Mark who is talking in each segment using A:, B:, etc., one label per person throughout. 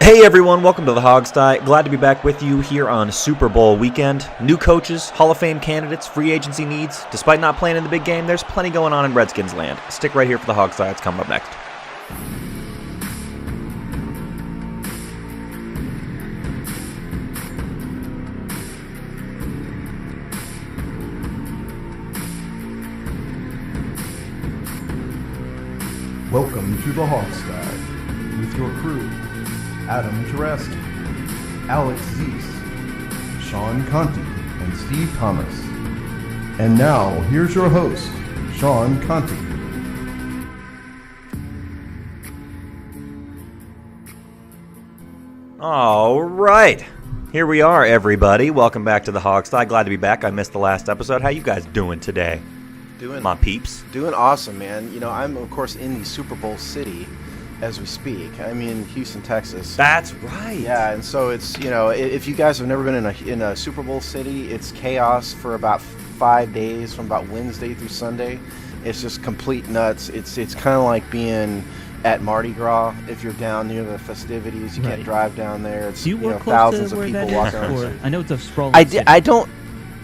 A: Hey everyone, welcome to the Hogsty. Glad to be back with you here on Super Bowl weekend. New coaches, Hall of Fame candidates, free agency needs. Despite not playing in the big game, there's plenty going on in Redskins land. Stick right here for the Hogsty. It's coming up next.
B: Welcome to the Hogsty with your crew, Adam Tereski, Alex Zeese, Sean Conti, and Steve Thomas. And now, here's your host, Sean Conti.
A: All right. Here we are, everybody. Welcome back to the Hogsty. Glad to be back. I missed the last episode. How you guys doing today? My peeps.
C: Doing awesome, man. You know, I'm, of course, in the Super Bowl city as we speak. I'm in Houston, Texas.
A: That's right.
C: Yeah, and so it's, you know, if you guys have never been in a Super Bowl city, it's chaos for about 5 days, from about Wednesday through Sunday. It's just complete nuts. It's kind of like being at Mardi Gras. If you're down near the festivities, you can't drive down there. It's,
D: Do you work close
C: thousands
D: to
C: of
D: where
C: people
D: that
C: walking
D: is?
C: around.
D: I know it's a sprawling city.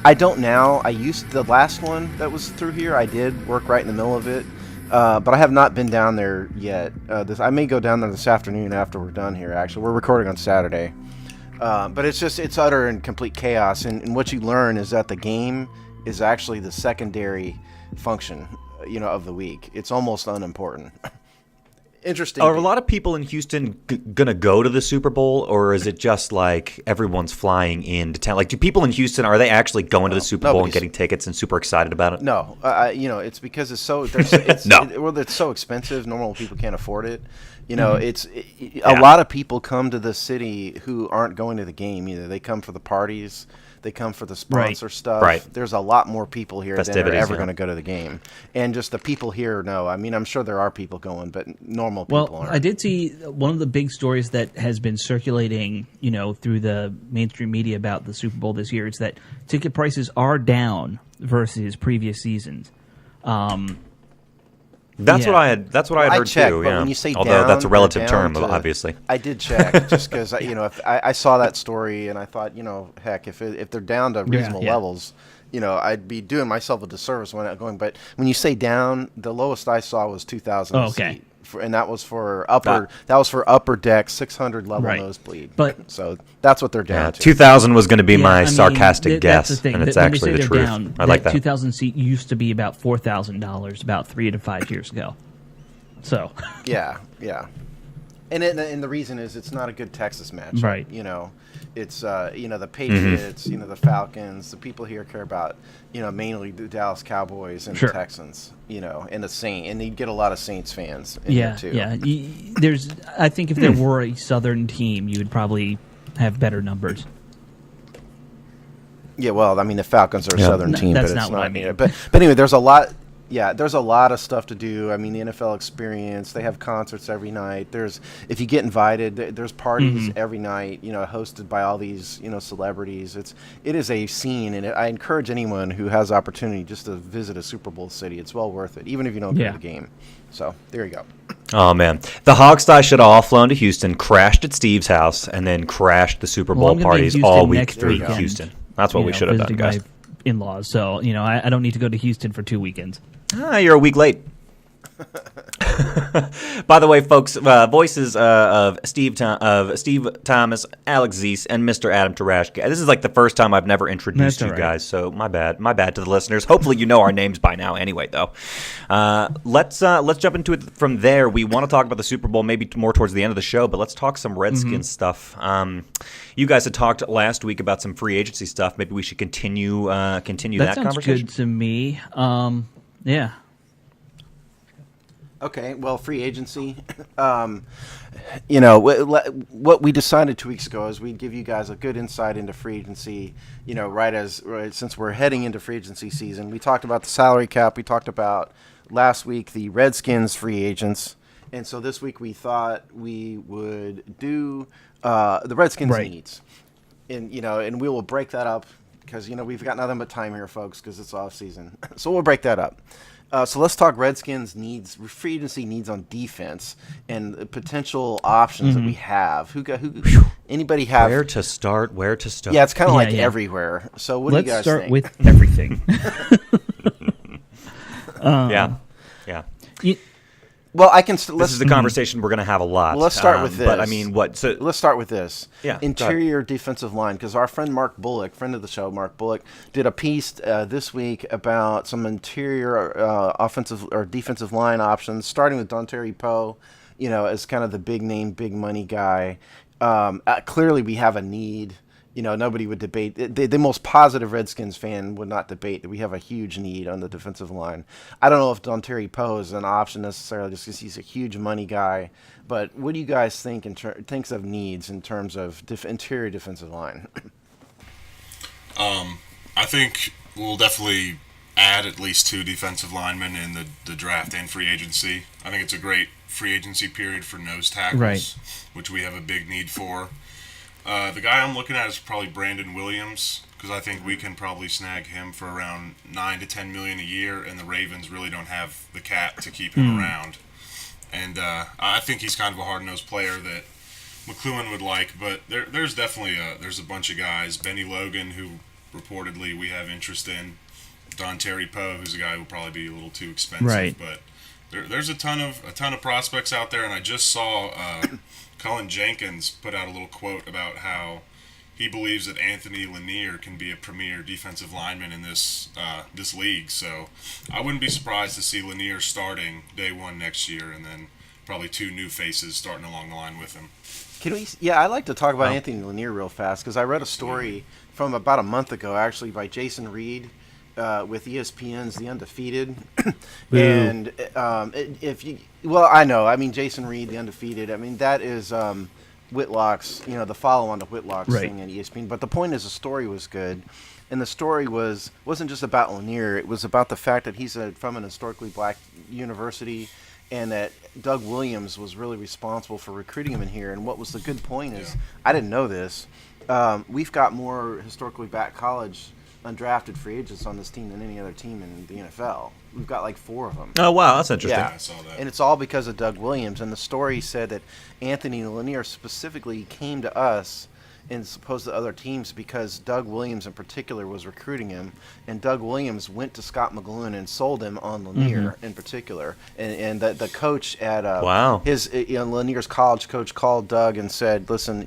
C: I don't now. I used the last one that was through here. I did work right in the middle of it, but I have not been down there yet. I may go down there this afternoon after we're done here. Actually, we're recording on Saturday, but it's utter and complete chaos. And what you learn is that the game is actually the secondary function, of the week. It's almost unimportant. Interesting.
A: Are a lot of people in Houston gonna go to the Super Bowl, or is it just like everyone's flying into town? Like, do people in Houston, are they actually going to the Super Bowl and getting tickets and super excited about it?
C: No, it's because it's so it's so expensive. Normal people can't afford it. A lot of people come to the city who aren't going to the game either. They come for the parties. They come for the sponsor stuff.
A: Right.
C: There's a lot more people here than are ever
A: yeah.
C: going to go to the game. And just the people here know. I mean, I'm sure there are people going, but normal people aren't.
D: I did see one of the big stories that has been circulating, through the mainstream media about the Super Bowl this year is that ticket prices are down versus previous seasons.
A: That's what I had. That's what I had heard
C: checked,
A: too.
C: but
A: Yeah.
C: when you say
A: although
C: down,
A: that's a relative
C: down
A: term, obviously.
C: I did check just because if I saw that story and I thought, heck, if they're down to reasonable levels, I'd be doing myself a disservice when I'm going. But when you say down, the lowest I saw was 2,000.
D: Oh, okay.
C: Seat. And that was for upper deck 600 level nosebleed.
D: But
C: so that's what they're down to.
A: 2,000 was going to be my sarcastic guess,
D: that's the thing.
A: and it's
D: When
A: actually the truth.
D: Down,
A: I like that.
D: 2,000 seat used to be about $4,000 about 3 to 5 years ago. So
C: yeah, and the reason is it's not a good Texas match,
D: right?
C: It's the Patriots, the Falcons. The people here care about mainly the Dallas Cowboys and the Texans, and the Saints, and you get a lot of Saints fans in here too.
D: Yeah. I think if there were a Southern team, you would probably have better numbers.
C: Yeah, well, I mean the Falcons are a Southern team,
D: that's
C: but
D: not
C: it's
D: what
C: not.
D: I mean.
C: But anyway, there's a lot. Yeah, there's a lot of stuff to do. I mean, the NFL Experience, they have concerts every night. If you get invited, there's parties every night, hosted by all these, celebrities. It is a scene, and I encourage anyone who has opportunity just to visit a Super Bowl city. It's well worth it, even if you don't go to the game. So, there you go.
A: Oh, man. The Hogsty should have all flown to Houston, crashed at Steve's house, and then crashed the Super Bowl parties all week through Houston. That's what we should have done, guys.
D: In-laws, so I don't need to go to Houston for 2 weekends.
A: You're a week late. By the way, folks, voices of Steve Thomas, Alex Zeese, and Mr. Adam Tereski. This is like the first time I've never introduced you guys, so my bad to the listeners. Hopefully you know our names by now anyway, though. Let's jump into it from there. We want to talk about the Super Bowl maybe more towards the end of the show, but let's talk some Redskins stuff. You guys had talked last week about some free agency stuff. Maybe we should continue that conversation.
D: That sounds good to me. Yeah.
C: Okay, well, free agency. What we decided 2 weeks ago is we'd give you guys a good insight into free agency. Since we're heading into free agency season, we talked about the salary cap. We talked about last week the Redskins free agents, and so this week we thought we would do the Redskins needs, and we will break that up because we've got nothing but time here, folks, because it's off season. So we'll break that up. So let's talk Redskins needs, free agency needs on defense, and the potential options that we have. Who anybody have?
A: Where to start?
C: Yeah, it's kind of everywhere. So what do you guys think?
D: Let's start with everything.
A: Yeah.
C: Well, I can.
A: This is the conversation we're going to have a lot.
C: Well, let's start with this.
A: But I mean, what? So
C: let's start with this.
A: Yeah.
C: Interior defensive line, because our friend Mark Bullock, friend of the show, Mark Bullock, did a piece this week about some interior offensive or defensive line options, starting with Dontari Poe, as kind of the big name, big money guy. Clearly, we have a need. Nobody would debate. The most positive Redskins fan would not debate that we have a huge need on the defensive line. I don't know if Dontari Poe is an option necessarily just because he's a huge money guy. But what do you guys think thinks of needs in terms of interior defensive line?
E: I think we'll definitely add at least 2 defensive linemen in the draft and free agency. I think it's a great free agency period for nose tackles, which we have a big need for. The guy I'm looking at is probably Brandon Williams, because I think we can probably snag him for around $9 to $10 million a year, and the Ravens really don't have the cap to keep him around. And I think he's kind of a hard-nosed player that McLuhan would like, but there's definitely there's a bunch of guys. Benny Logan, who reportedly we have interest in. Dontari Poe, who's a guy who will probably be a little too expensive,
D: right.
E: But there's a ton of prospects out there, and I just saw Cullen Jenkins put out a little quote about how he believes that Anthony Lanier can be a premier defensive lineman in this league. So I wouldn't be surprised to see Lanier starting day one next year, and then probably 2 new faces starting along the line with him.
C: I'd like to talk about Anthony Lanier real fast, because I read a story from about a month ago, actually, by Jason Reed with ESPN's The Undefeated. And Jason Reed, The Undefeated, that is Whitlock's, the follow-on to Whitlock's thing at ESPN. But the point is, the story was good. And the story wasn't just about Lanier. It was about the fact that he's from an historically black university, and that Doug Williams was really responsible for recruiting him in here. And what was the good point is, I didn't know this, we've got more historically black college undrafted free agents on this team than any other team in the NFL. We've got like 4 of them.
A: Oh, wow, that's interesting.
C: Yeah,
E: I saw that.
C: and it's all because of Doug Williams. And the story said that Anthony Lanier specifically came to us and opposed to other teams because Doug Williams in particular was recruiting him, and Doug Williams went to Scott McLuhan and sold him on Lanier in particular. And the coach at his Lanier's college coach called Doug and said, "Listen,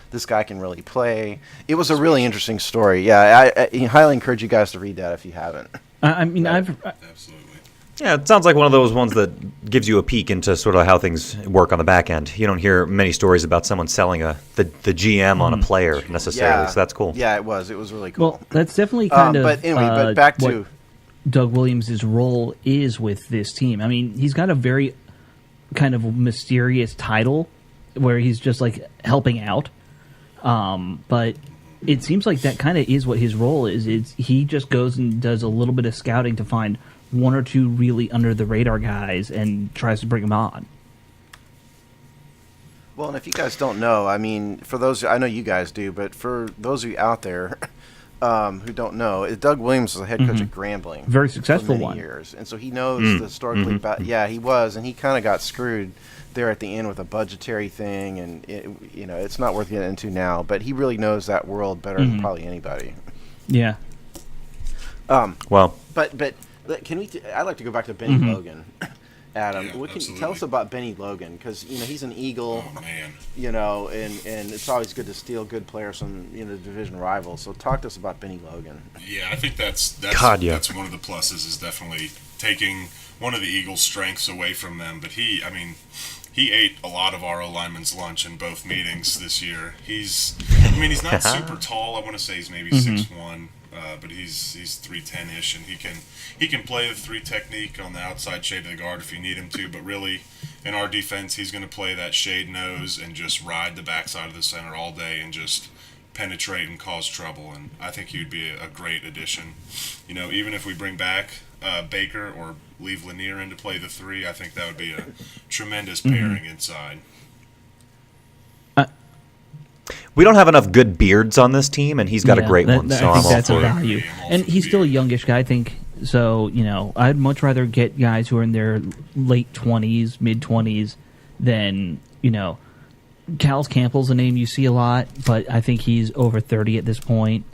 C: this guy can really play." It was a really interesting story. Yeah, I highly encourage you guys to read that if you haven't.
E: Absolutely.
A: Yeah, it sounds like one of those ones that gives you a peek into sort of how things work on the back end. You don't hear many stories about someone selling the GM on a player necessarily, so that's cool.
C: Yeah, it was really cool.
D: Well, that's definitely kind of.
C: But anyway, but back to
D: Doug Williams' role is with this team. I mean, he's got a very kind of mysterious title where he's just like helping out, but it seems like that kind of is what his role is. He just goes and does a little bit of scouting to find 1 or 2 really under the radar guys and tries to bring them on.
C: Well, and if you guys don't know, for those, I know you guys do, but for those of you out there who don't know, Doug Williams was the head coach at Grambling.
D: Very successful
C: for many
D: one.
C: years. And so he knows the historically he was, and he kind of got screwed there at the end with a budgetary thing, and it's not worth getting into now, but he really knows that world better than probably anybody.
D: Yeah.
C: But can we? I'd like to go back to Benny Logan, Adam.
E: Yeah,
C: What can you tell us about Benny Logan? Because he's an Eagle.
E: Oh man.
C: And it's always good to steal good players from division rivals. So talk to us about Benny Logan.
E: Yeah, I think that's one of the pluses, is definitely taking one of the Eagles' strengths away from them. But he ate a lot of our O-linemen's lunch in both meetings this year. He's not super tall. I want to say he's maybe 6'1", but he's 310-ish, and he can play the 3 technique on the outside shade of the guard if you need him to. But really, in our defense, he's going to play that shade nose and just ride the backside of the center all day and just penetrate and cause trouble. And I think he would be a great addition. Even if we bring back Baker or leave Lanier in to play the 3, I think that would be a tremendous pairing inside.
A: We don't have enough good beards on this team, and he's got a great one.
D: I think that's a value. And he's still a youngish guy. I think So, I'd much rather get guys who are in their late 20s, mid-20s than, Cal's Campbell's a name you see a lot, but I think he's over 30 at this point.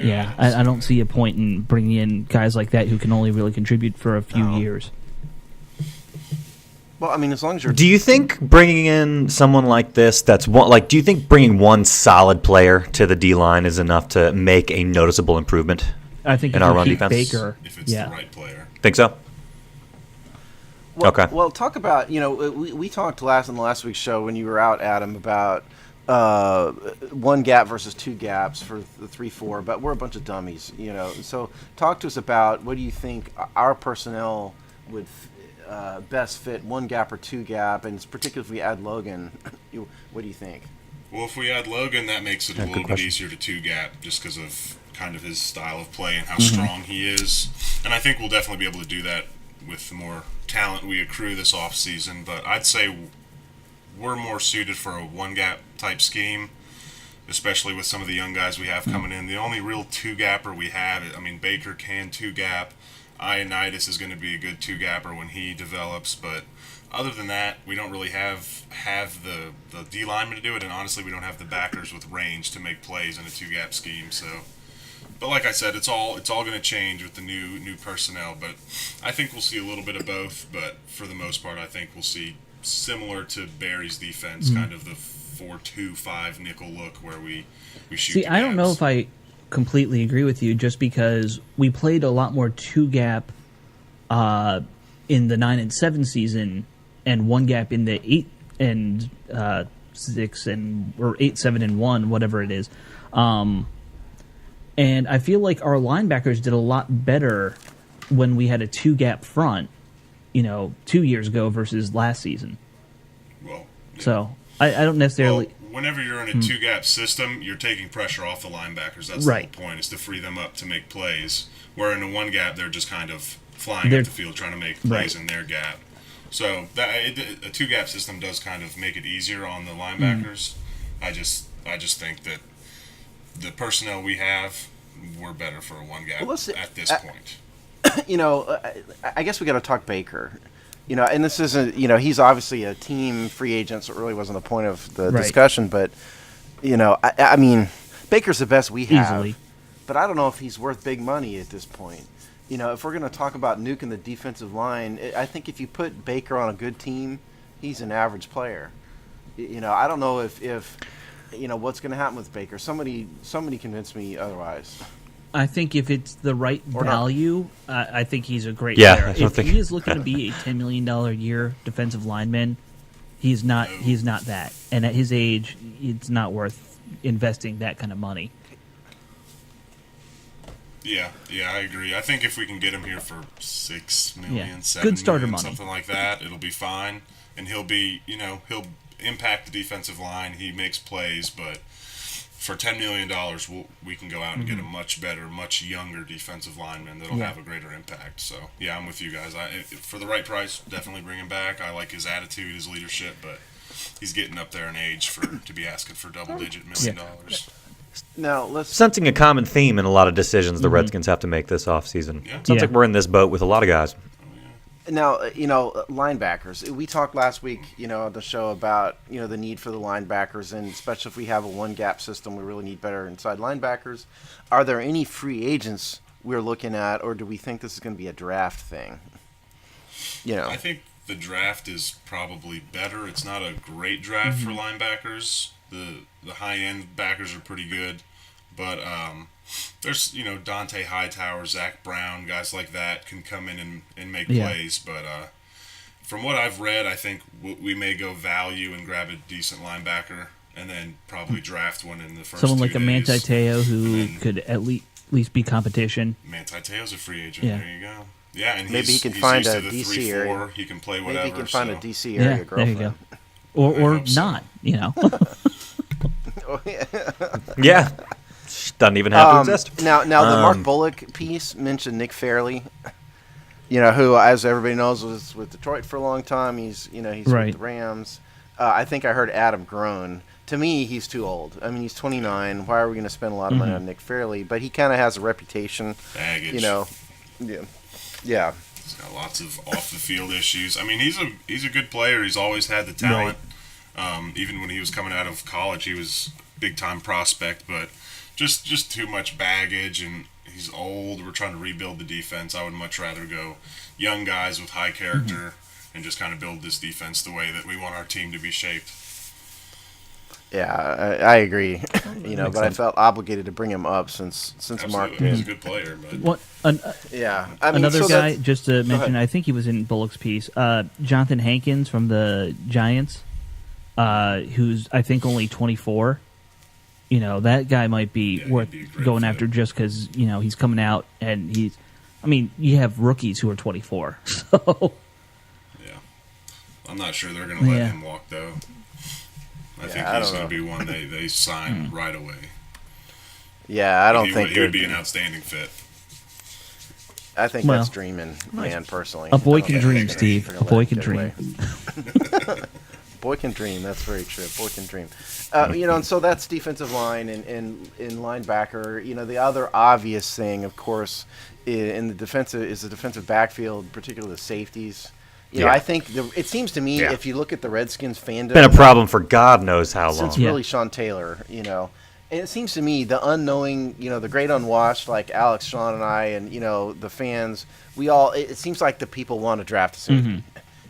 D: Yeah, I don't see a point in bringing in guys like that who can only really contribute for a few years.
C: Well, I mean, as long as you're...
A: Do you think bringing in someone like this, do you think bringing one solid player to the D-line is enough to make a noticeable improvement?
D: I think
A: in our run defense,
D: Baker,
E: if it's the right player.
A: Think so?
C: Well,
A: okay.
C: Well, talk about, we talked in the last week's show when you were out, Adam, about one gap versus two gaps for the 3-4, but we're a bunch of dummies, So talk to us about what do you think our personnel would best fit, one gap or two gap, and particularly if we add Logan, what do you think?
E: Well, if we add Logan, that makes it a little bit easier to two gap just because of kind of his style of play and how strong he is. And I think we'll definitely be able to do that with the more talent we accrue this offseason. But I'd say we're more suited for a one-gap type scheme, especially with some of the young guys we have coming in. The only real two-gapper we have, Baker can two-gap. Ioannidis is going to be a good two-gapper when he develops. But other than that, we don't really have the D lineman to do it. And honestly, we don't have the backers with range to make plays in a two-gap scheme. So... But like I said, it's all going to change with the new personnel. But I think we'll see a little bit of both. But for the most part, I think we'll see similar to Barry's defense, kind of the 4-2-5 nickel look where we shoot.
D: See, I don't know if I completely agree with you, just because we played a lot more two gap in the 9-7 season, and one gap in the 8-6 or 8-7-1, whatever it is. And I feel like our linebackers did a lot better when we had a two-gap front, 2 years ago versus last season.
E: Well, yeah.
D: So I don't necessarily...
E: Well, whenever you're in a two-gap system, you're taking pressure off the linebackers. That's the whole point, is to free them up to make plays. Where in a one-gap, they're just kind of flying up the field trying to make plays in their gap. So a two-gap system does kind of make it easier on the linebackers. I just think that the personnel we have, we're better for a one gap at this point.
C: I guess we got to talk Baker. And this isn't, he's obviously a team free agent, so it really wasn't the point of the discussion. But, I mean, Baker's the best we have.
D: Easily.
C: But I don't know if he's worth big money at this point. If we're going to talk about nuking the defensive line, I think if you put Baker on a good team, he's an average player. I don't know if what's going to happen with Baker. Somebody convince me otherwise.
D: I think if it's the right value, I think he's a great player. If he is looking to be a $10 million a year defensive lineman, he's not that. And at his age, it's not worth investing that kind of money.
E: Yeah, I agree. I think if we can get him here for $6 million, $7
D: good starter
E: million,
D: money,
E: something like that, it'll be fine. And he'll be, he'll impact the defensive line. He makes plays, but for $10 million, we can go out and get a much better, much younger defensive lineman that'll have a greater impact. So, yeah, I'm with you guys. For the right price, definitely bring him back. I like his attitude, his leadership, but he's getting up there in age to be asking for double-digit $1 million.
C: Now,
A: sensing a common theme in a lot of decisions the Redskins have to make this offseason. Sounds like we're in this boat with a lot of guys.
C: Now, linebackers. We talked last week, on the show about, the need for the linebackers, and especially if we have a one-gap system, we really need better inside linebackers. Are there any free agents we're looking at, or do we think this is going to be a draft thing?
E: I think the draft is probably better. It's not a great draft for linebackers. The high-end backers are pretty good, but there's, Dante Hightower, Zach Brown, guys like that can come in and make plays. But from what I've read, I think we may go value and grab a decent linebacker and then probably draft one in the first
D: someone
E: 2
D: like
E: days.
D: a Manti Te'o who could at least be competition.
E: Manti Te'o's a free agent. Yeah. There you go. Yeah, and
C: maybe he can
E: he's
C: find
E: used
C: a
E: to the
C: DC
E: 3-4.
C: area.
E: He can play whatever.
C: Maybe he can find a DC area girlfriend.
D: There you go. Or not,
A: Yeah. Doesn't even have to exist.
C: Now the Mark Bullock piece mentioned Nick Fairley, who, as everybody knows, was with Detroit for a long time. He's with the Rams. I think I heard Adam groan. To me, he's too old. I mean, he's 29. Why are we going to spend a lot of money on Nick Fairley? But he kind of has a reputation,
E: baggage.
C: Yeah.
E: He's got lots of off the field issues. I mean, he's a good player. He's always had the talent. Even when he was coming out of college, he was a big time prospect, but just too much baggage, and he's old. We're trying to rebuild the defense. I would much rather go young guys with high character and just kind of build this defense the way that we want our team to be shaped.
C: Yeah, I agree. But I felt obligated to bring him up since Mark did.
E: He's a good player, but
D: another guy just to mention. I think he was in Bullock's piece. Jonathan Hankins from the Giants, who's I think only 24. That guy might be worth going after just because he's coming out and he's. I mean, you have rookies who are 24, so.
E: Yeah, I'm not sure they're going to let him walk though. I think he's going to be one they sign right away.
C: Yeah, I don't think
E: he would be an outstanding fit.
C: I think that's dreaming, man. Personally,
D: a boy can dream, Steve. A boy can dream.
C: Boy can dream. That's very true. Boy can dream. And so that's defensive line and linebacker. The other obvious thing, of course, in the defensive backfield, particularly the safeties. I think it seems to me if you look at the Redskins fandom,
A: been a problem for God knows how long.
C: Since really Sean Taylor, and it seems to me the unknowing, the great unwashed like Alex, Sean, and I, and the fans, we all. It seems like the people want to draft a safety,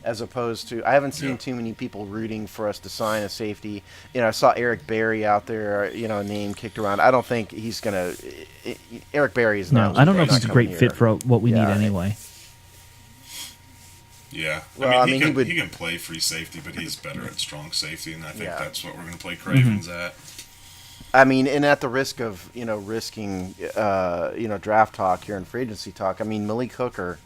C: as opposed to I haven't seen too many people rooting for us to sign a safety. I saw Eric Berry out there, a name kicked around. I don't think he's gonna. Eric Berry is not.
D: No, I don't know if he's a great fit for what we need anyway.
E: Yeah,
C: well,
E: he can play free safety, but he's better at strong safety, and I think that's what we're going to play Cravens at.
C: I mean, and at the risk of risking draft talk here and free agency talk, I mean Malik Hooker,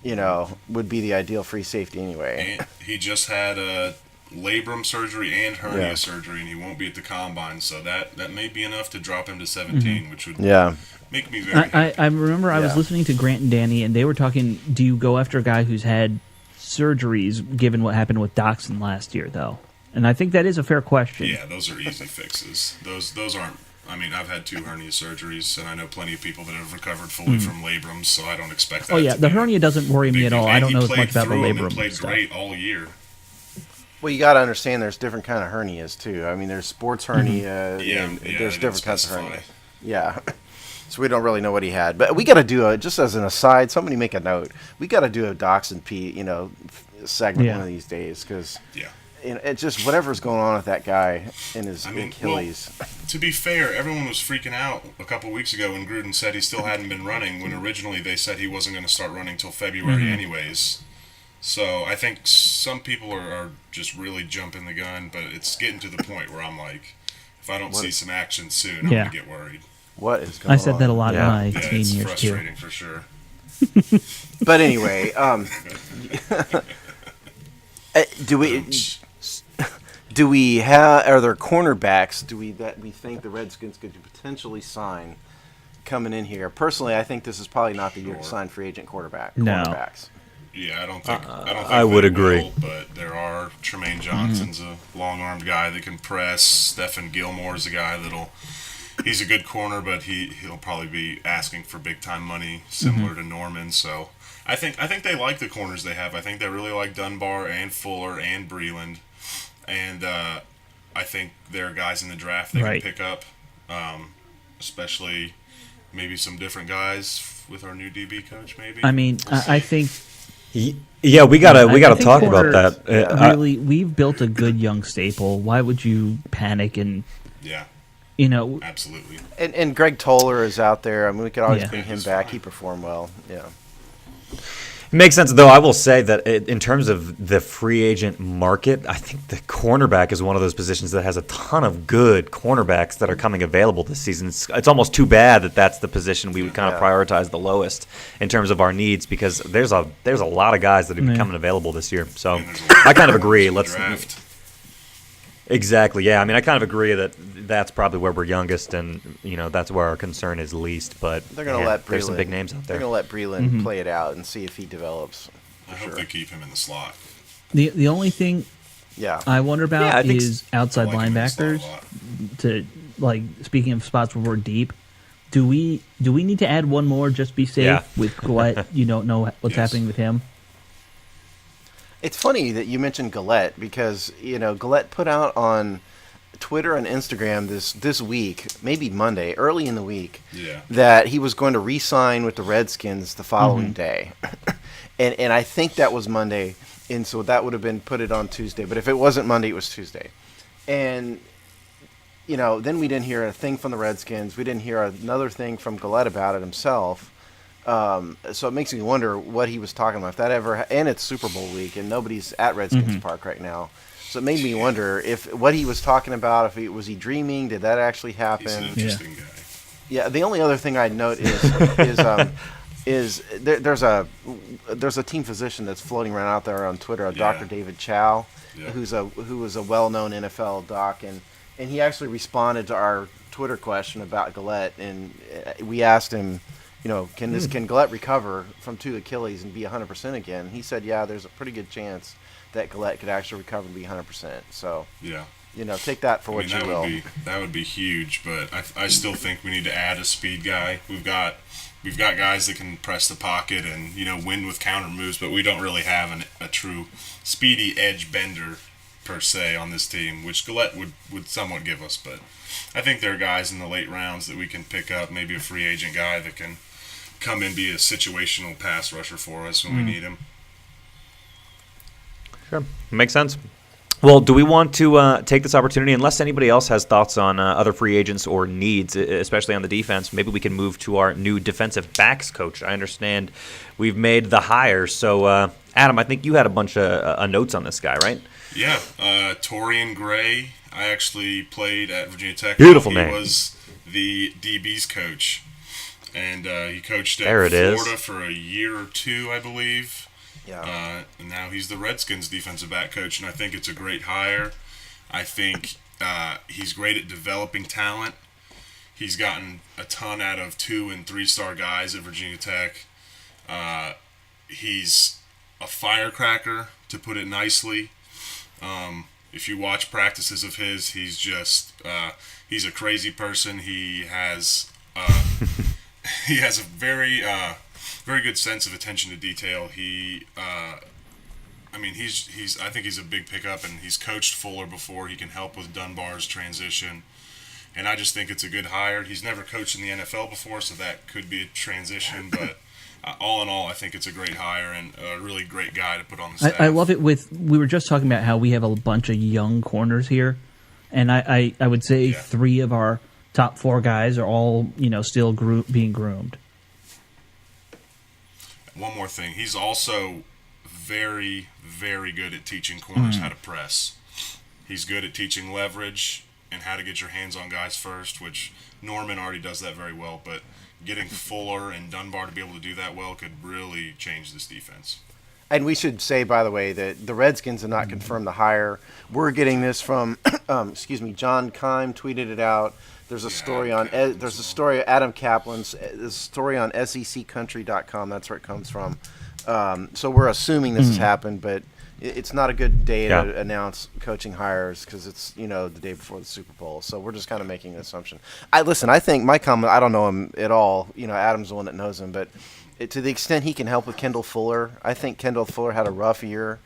C: would be the ideal free safety anyway.
E: And he just had a labrum surgery and hernia surgery, and he won't be at the combine, so that may be enough to drop him to 17, which would make me very.
D: I remember I was listening to Grant and Danny, and they were talking. Do you go after a guy who's had surgeries, given what happened with Doxson last year, though? And I think that is a fair question.
E: Yeah, those are easy fixes. Those aren't. I mean, I've had 2 hernia surgeries, and I know plenty of people that have recovered fully from labrums, so I don't expect that.
D: Oh yeah, the hernia doesn't worry me at all. I don't know as much about the labrum.
E: He played
D: stuff.
E: great all year.
C: Well, you got to understand there's different kind of hernias too. I mean, there's sports hernia, and there's different kinds of hernia. Yeah. So we don't really know what he had, but we got to do just as an aside. Somebody make a note. We got to do a Doxson segment one of these days because it's just whatever's going on with that guy in his Achilles.
E: Well, to be fair, everyone was freaking out a couple weeks ago when Gruden said he still hadn't been running. When originally they said he wasn't going to start running till February anyways. So I think some people are just really jumping the gun, but it's getting to the point where I'm like, if I don't see some action soon, I'm going to get worried.
C: What is going on?
D: I said that a lot in my teen
E: it's
D: years too.
E: frustrating for sure.
C: But anyway, do we have are there cornerbacks that we think the Redskins could potentially sign coming in here? Personally, I think this is probably not the year to sign free agent cornerbacks.
E: Yeah, I don't think
A: I would agree.
E: Will, but there are Tremaine Johnson's a long-armed guy that can press. Stephen Gilmore's a guy he's a good corner, but he'll probably be asking for big-time money, similar to Norman. So I think they like the corners they have. I think they really like Dunbar and Fuller and Breland, and I think there are guys in the draft they can pick up, especially maybe some different guys with our new DB coach. Maybe.
D: I mean, I think.
A: Yeah, we gotta talk about that.
D: Really, we've built a good young staple. Why would you panic and?
E: Yeah. Absolutely.
C: And Greg Toller is out there. I mean, we could always bring him back. He performed well. Yeah.
A: It makes sense, though. I will say that in terms of the free agent market, I think the cornerback is one of those positions that has a ton of good cornerbacks that are coming available this season. It's almost too bad that that's the position we would kind of prioritize the lowest in terms of our needs, because there's a lot of guys that are becoming available this year. So I kind of agree. Exactly. Yeah. I mean, I kind of agree that that's probably where we're youngest, and that's where our concern is least. But
C: they're going to let Breland,
A: there's some big names out there.
C: They're going to let Breland play it out and see if he develops.
E: I hope they keep him in the slot.
D: The only thing I wonder about is outside linebackers. To speaking of spots where we're deep, Do we need to add one more? Just be safe with Gillette. You don't know what's happening with him.
C: It's funny that you mentioned Gillette because Gillette put out on Twitter and Instagram this week, maybe Monday, early in the week, that he was going to re-sign with the Redskins the following day, and I think that was Monday, and so that would have been put it on Tuesday. But if it wasn't Monday, it was Tuesday, and then we didn't hear a thing from the Redskins. We didn't hear another thing from Gillette about it himself. So it makes me wonder what he was talking about. If that ever, and it's Super Bowl week, and nobody's at Redskins Park right now. So it made me wonder if what he was talking about, was he dreaming? Did that actually happen?
E: He's an interesting guy.
C: Yeah. The only other thing I'd note is there's a team physician that's floating around out there on Twitter, Dr. David Chow, who was a well-known NFL doc, and he actually responded to our Twitter question about Gillette, and we asked him, can Gillette recover from 2 Achilles and be 100% again? He said, yeah, there's a pretty good chance that Gillette could actually recover and be 100%. So, take that for what you will.
E: That would be huge, but I still think we need to add a speed guy. We've got guys that can press the pocket and win with counter moves, but we don't really have a true speedy edge bender per se on this team, which Gillette would somewhat give us. But I think there are guys in the late rounds that we can pick up, maybe a free agent guy that can come and be a situational pass rusher for us when we need him.
A: Sure. Makes sense. Well, do we want to take this opportunity, unless anybody else has thoughts on other free agents or needs, especially on the defense, maybe we can move to our new defensive backs coach. I understand we've made the hire. So, Adam, I think you had a bunch of notes on this guy, right?
E: Yeah. Torian Gray, I actually played at Virginia Tech.
A: Beautiful name.
E: He was the DB's coach, and he coached at Florida for a year or two, I believe. Yeah. And now he's the Redskins defensive back coach, and I think it's a great hire. I think he's great at developing talent. He's gotten a ton out of 2- and 3-star guys at Virginia Tech. He's a firecracker, to put it nicely. If you watch practices of his, he's just he's a crazy person. He has he has a very good sense of attention to detail. He's I think he's a big pickup, and he's coached Fuller before. He can help with Dunbar's transition, and I just think it's a good hire. He's never coached in the NFL before, so that could be a transition, but all in all, I think it's a great hire and a really great guy to put on the staff.
D: I love it. We were just talking about how we have a bunch of young corners here, and I would say 3 of our top 4 guys are all still being groomed.
E: One more thing, he's also very, very good at teaching corners how to press. He's good at teaching leverage and how to get your hands on guys first, which Norman already does that very well, but getting Fuller and Dunbar to be able to do that well could really change this defense.
C: And we should say, by the way, that the Redskins have not confirmed the hire. We're getting this from, John Keim tweeted it out. There's a story on Adam Kaplan's story on secountry.com. That's where it comes from. So we're assuming this has happened, but it's not a good day to announce coaching hires because it's the day before the Super Bowl. So we're just kind of making an assumption. I think my comment. I don't know him at all. Adam's the one that knows him, but to the extent he can help with Kendall Fuller, I think Kendall Fuller had a rough year.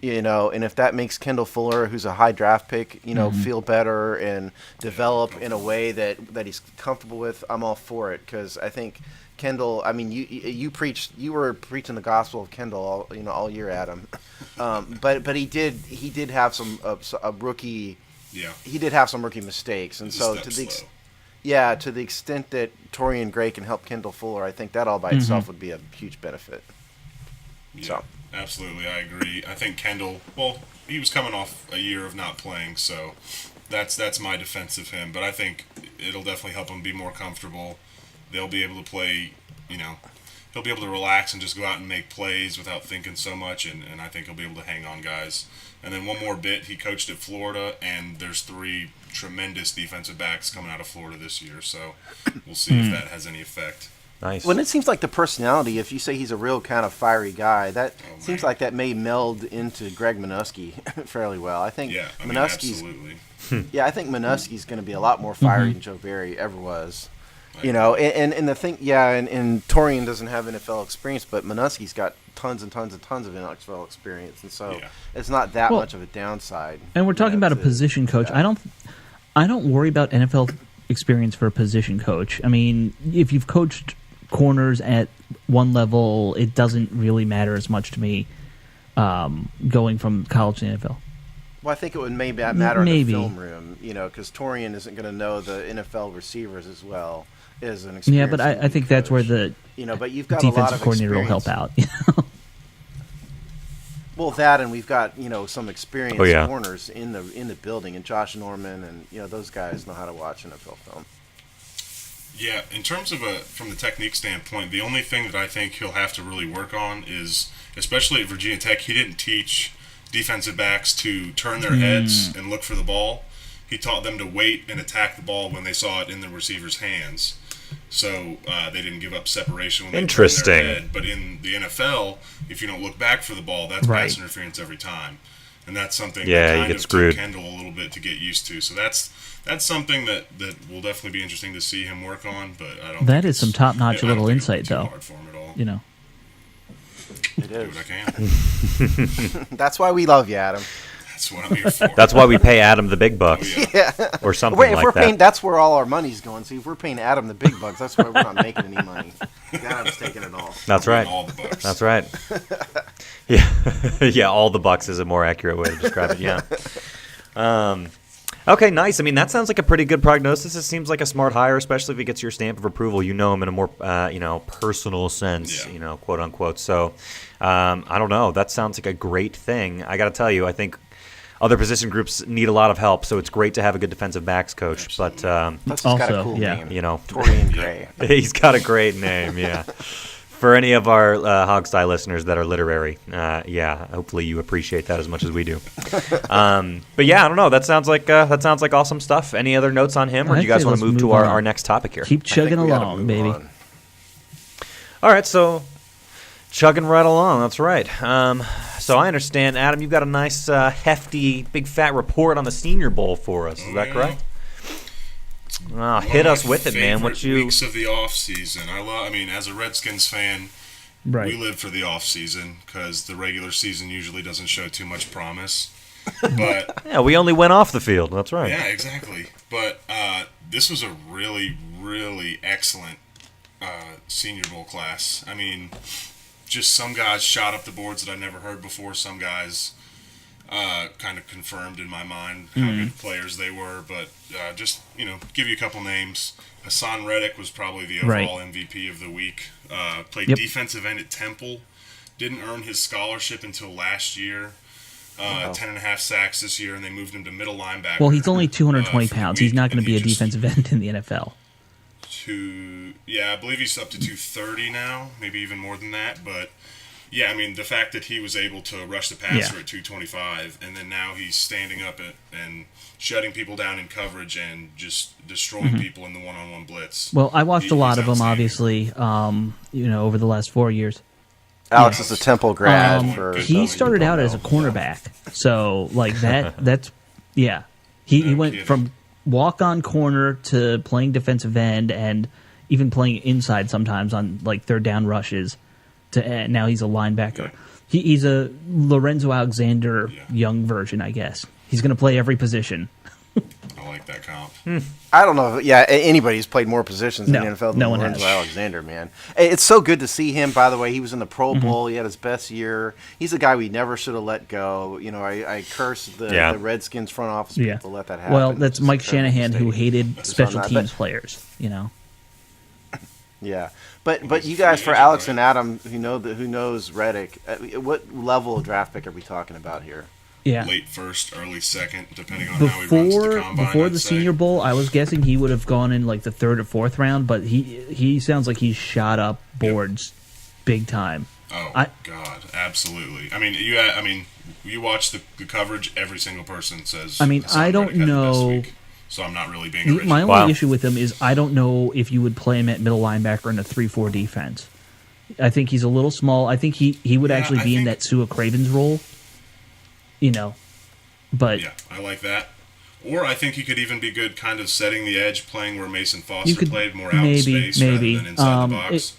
C: And if that makes Kendall Fuller, who's a high draft pick, feel better and develop in a way that he's comfortable with, I'm all for it. Because I think Kendall, you were preaching the gospel of Kendall all year, Adam. But he did have some rookie. Yeah. He did have some rookie mistakes, and so to the extent that Torian Gray can help Kendall Fuller, I think that all by itself would be a huge benefit.
E: Yeah.
C: So.
E: Absolutely, I agree. I think Kendall, he was coming off a year of not playing, so that's my defense of him. But I think it'll definitely help him be more comfortable. They'll be able to play, he'll be able to relax and just go out and make plays without thinking so much, and I think he'll be able to hang on guys. And then one more bit, he coached at Florida, and there's 3 tremendous defensive backs coming out of Florida this year, so we'll see if that has any effect.
A: Nice.
C: When it seems like the personality, if you say he's a real kind of fiery guy, that seems like that may meld into Greg Minuski fairly well. I think
E: absolutely.
C: I think Minuski's going to be a lot more fiery than Joe Barry ever was. You know, and the thing, and Torian doesn't have NFL experience, but Minuski's got tons and tons and tons of NFL experience, and so it's not that much of a downside.
D: And we're talking about a position coach. I don't worry about NFL experience for a position coach. I mean, if you've coached corners at one level, it doesn't really matter as much to me going from college to NFL.
C: Well, I think it would maybe matter in the film room, you know, because Torian isn't going to know the NFL receivers as well as an experienced.
D: Yeah, but I think that's where the
C: but you've got
D: defensive
C: a lot of
D: coordinator will
C: experience.
D: help out. You know?
C: Well, that and we've got some experienced corners in the building, and Josh Norman and those guys know how to watch NFL film.
E: Yeah, in terms of from the technique standpoint, the only thing that I think he'll have to really work on is, especially at Virginia Tech, he didn't teach defensive backs to turn their heads and look for the ball. He taught them to wait and attack the ball when they saw it in the receiver's hands. So they didn't give up separation when they turned their head. But in the NFL, if you don't look back for the ball, that's pass interference every time. And that's something that kind of took Kendall a little bit to get used to. So that's something that will definitely be interesting to see him work on. But I don't.
D: That is some top-notch little insight, though.
E: Hard for him at all.
D: You know.
C: It is.
E: Do what I can.
C: That's why we love you, Adam.
E: That's what I'm here for.
A: That's why we pay Adam the big bucks. Or something
C: if
A: like
C: we're
A: that.
C: Paying, that's where all our money's going. See, if we're paying Adam the big bucks, that's why we're not making any money. Adam's taking it all.
A: That's right.
E: All the bucks.
A: That's right. Yeah, all the bucks is a more accurate way to describe it. Yeah. Okay, nice. I mean, that sounds like a pretty good prognosis. It seems like a smart hire, especially if he gets your stamp of approval. You know him in a more, personal sense, quote unquote. So, I don't know. That sounds like a great thing. I got to tell you, I think other position groups need a lot of help, so it's great to have a good defensive backs coach.
E: Absolutely.
C: But plus he's got a cool name. Torian Gray.
A: He's got a great name. Yeah. For any of our Hogstye listeners that are literary, hopefully you appreciate that as much as we do. But yeah, I don't know. That sounds like awesome stuff. Any other notes on him, or do you guys want to move to our next topic here?
D: Keep chugging along, baby.
A: All right, so chugging right along. That's right. So I understand, Adam, you've got a nice, hefty, big fat report on the Senior Bowl for us. Is that correct? Hit us with it, man. What
E: weeks of the off season? I mean, as a Redskins fan, we live for the off season because the regular season usually doesn't show too much promise. But
A: yeah, we only went off the field. That's right.
E: Yeah, exactly. But this was a really, really excellent Senior Bowl class. I mean, just some guys shot up the boards that I've never heard before. Some guys kind of confirmed in my mind how good players they were. But just, give you a couple names. Hassan Reddick was probably the overall MVP of the week. Played defensive end at Temple. Didn't earn his scholarship until last year. 10.5 sacks this year, and they moved him to middle linebacker.
D: Well, he's only 220 pounds. He's not going to be a defensive end in the NFL.
E: I believe he's up to 230 now, maybe even more than that. But, yeah, I mean, the fact that he was able to rush the passer at 225, and then now he's standing up and shutting people down in coverage and just destroying people in the one-on-one blitz.
D: Well, I watched a lot of him, obviously, over the last 4 years.
C: Alex is a Temple grad.
D: He started out as a cornerback, so he went from walk-on corner to playing defensive end and even playing inside sometimes on third down rushes. To now he's a linebacker. Yeah. He's a Lorenzo Alexander young version, I guess. He's going to play every position.
E: I like that comp.
C: I don't know. Anybody's played more positions in the NFL than Lorenzo Alexander, man. It's so good to see him, by the way. He was in the Pro Bowl. He had his best year. He's a guy we never should have let go. I curse the Redskins front office people to let that happen.
D: Well, that's Mike Shanahan who hated special teams players,
C: Yeah. But you guys, for Alex and Adam, who knows Reddick, what level of draft pick are we talking about here?
D: Yeah.
E: Late first, early second, depending on how he runs the combine.
D: Before the Senior Bowl, I was guessing he would have gone in the third or fourth round, but he sounds like he's shot up boards big time.
E: Oh, God, absolutely. I mean, you watch the coverage, every single person says.
D: I mean, I don't know.
E: So I'm not really being original.
D: My only issue with him is I don't know if you would play him at middle linebacker in a 3-4 defense. I think he's a little small. I think he would actually be in that Sua Cravens role. But
E: yeah, I like that. Or I think he could even be good kind of setting the edge, playing where Mason Foster played, more out in
D: maybe
E: space rather than inside the box.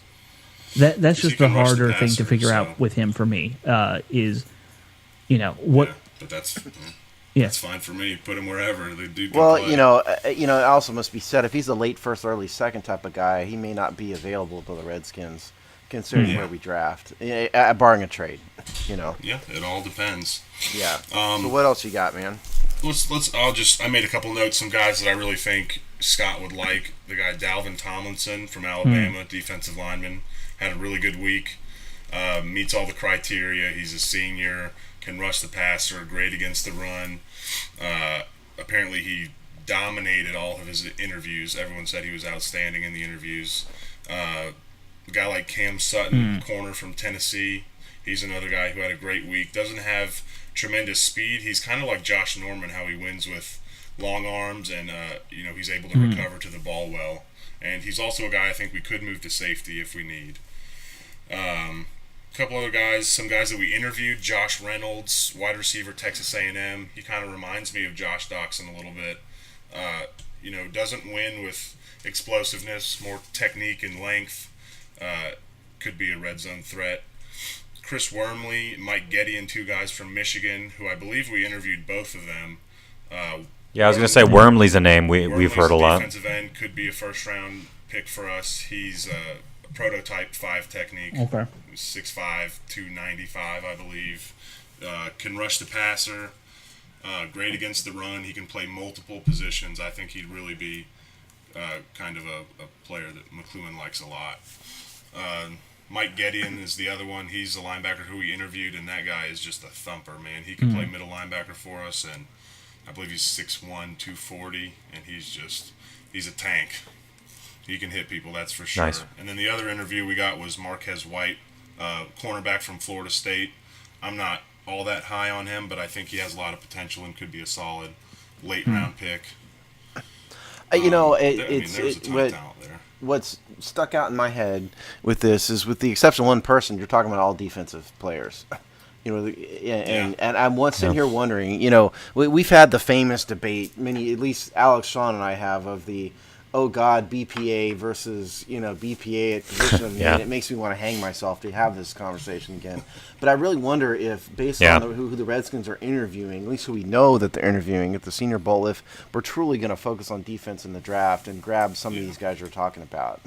D: That's just the harder thing to figure out with him for me, is, what...
E: Yeah, but that's
D: Yes.
E: fine for me. Put him wherever. The dude can
C: Well,
E: play.
C: it also must be said, if he's a late first, early second type of guy, he may not be available to the Redskins, considering where we draft, barring a trade.
E: Yeah, it all depends.
C: Yeah. So what else you got, man?
E: I made a couple notes. Some guys that I really think Scott would like. The guy Dalvin Tomlinson from Alabama, defensive lineman, had a really good week. Meets all the criteria. He's a senior, can rush the passer, great against the run. Apparently he dominated all of his interviews. Everyone said he was outstanding in the interviews. A guy like Cam Sutton, corner from Tennessee, he's another guy who had a great week. Doesn't have tremendous speed. He's kind of like Josh Norman, how he wins with long arms and he's able to recover to the ball well. And he's also a guy I think we could move to safety if we need. Couple other guys, some guys that we interviewed. Josh Reynolds, wide receiver, Texas A&M. He kind of reminds me of Josh Doxson a little bit. Doesn't win with explosiveness, more technique and length. Could be a red zone threat. Chris Wormley, Mike Getty, 2 guys from Michigan, who I believe we interviewed both of them.
A: I was going to say Wormley's a name we've heard a lot.
E: Defensive end could be a first-round pick for us. He's a prototype 5 technique.
D: Okay.
E: 6'5", 295, I believe. Can rush the passer. Great against the run. He can play multiple positions. I think he'd really be kind of a player that McLuhan likes a lot. Mike Gideon is the other one. He's a linebacker who we interviewed, and that guy is just a thumper, man. He can play middle linebacker for us, and I believe he's 6'1", 240, and he's a tank. He can hit people, that's for sure.
A: Nice.
E: And then the other interview we got was Marquez White, cornerback from Florida State. I'm not all that high on him, but I think he has a lot of potential and could be a solid late-round pick.
C: There's a
E: ton of talent there.
C: What's stuck out in my head with this is, with the exception of one person, you're talking about all defensive players. And I'm sitting here wondering, we've had the famous debate, at least Alex, Sean, and I have, of the, oh God, BPA versus, BPA at position. And it makes me want to hang myself to have this conversation again. But I really wonder if, based on who the Redskins are interviewing, at least who we know that they're interviewing at the Senior Bowl, if we're truly going to focus on defense in the draft and grab some of these guys you're talking about.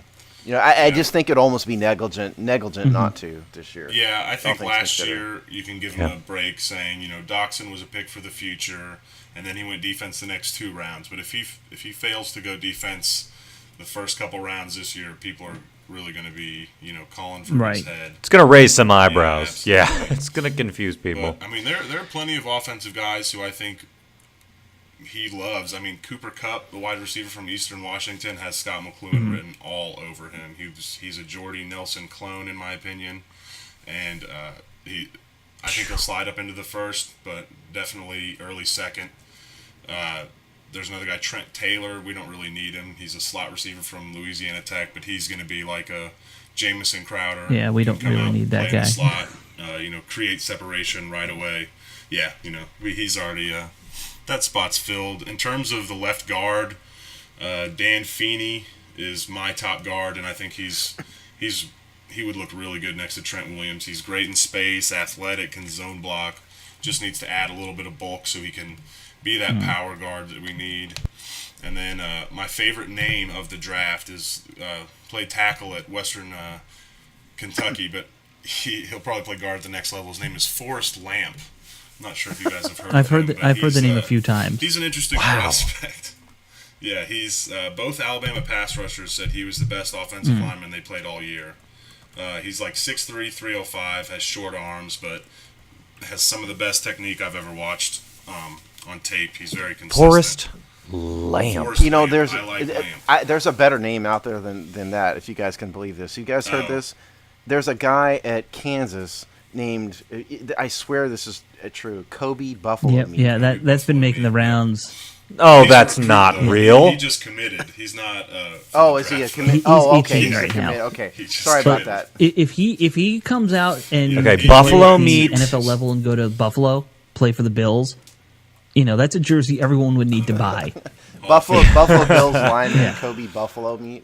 C: I just think it'd almost be negligent not to this year.
E: Yeah, I think last year you can give him a break, saying, Doxson was a pick for the future, and then he went defense the next 2 rounds. But if he fails to go defense the first couple rounds this year, people are really going to be, calling for his head.
A: It's going to raise some eyebrows. Yeah, it's going to confuse people.
E: But, there are plenty of offensive guys who I think he loves. Cooper Kupp, the wide receiver from Eastern Washington, has Scott McLuhan written all over him. He's a Jordy Nelson clone, in my opinion, and I think he'll slide up into the first, but definitely early second. There's another guy, Trent Taylor. We don't really need him. He's a slot receiver from Louisiana Tech, but he's going to be like a Jamison Crowder.
D: Yeah, we don't really need that guy.
E: Slot, create separation right away. Yeah, he's already that spot's filled. In terms of the left guard, Dan Feeney is my top guard, and I think he would look really good next to Trent Williams. He's great in space, athletic, can zone block. Just needs to add a little bit of bulk so he can be that power guard that we need. And then my favorite name of the draft is played tackle at Western Kentucky, but he'll probably play guard at the next level. His name is Forrest Lamp. I'm not sure if you guys have heard of him.
D: I've heard the name a few times.
E: He's an interesting prospect. Yeah, he's both Alabama pass rushers said he was the best offensive lineman they played all year. He's like 6'3", 305, has short arms, but has some of the best technique I've ever watched on tape. He's very consistent.
A: Forrest Lamp.
C: There's a better name out there than that, if you guys can believe this. You guys heard this? There's a guy at Kansas named, I swear this is true, Kobe Buffalo.
D: That's been making the rounds.
A: Oh, that's not real.
E: He just committed. He's not.
C: Is he a commit? Okay.
D: He's right now.
C: Okay. Sorry about that.
D: If he comes out and
A: Buffalo
D: meets
A: meets
D: NFL level and go to Buffalo, play for the Bills, that's a jersey everyone would need to buy.
C: Buffalo Bills lineman Kobe Buffalo meat.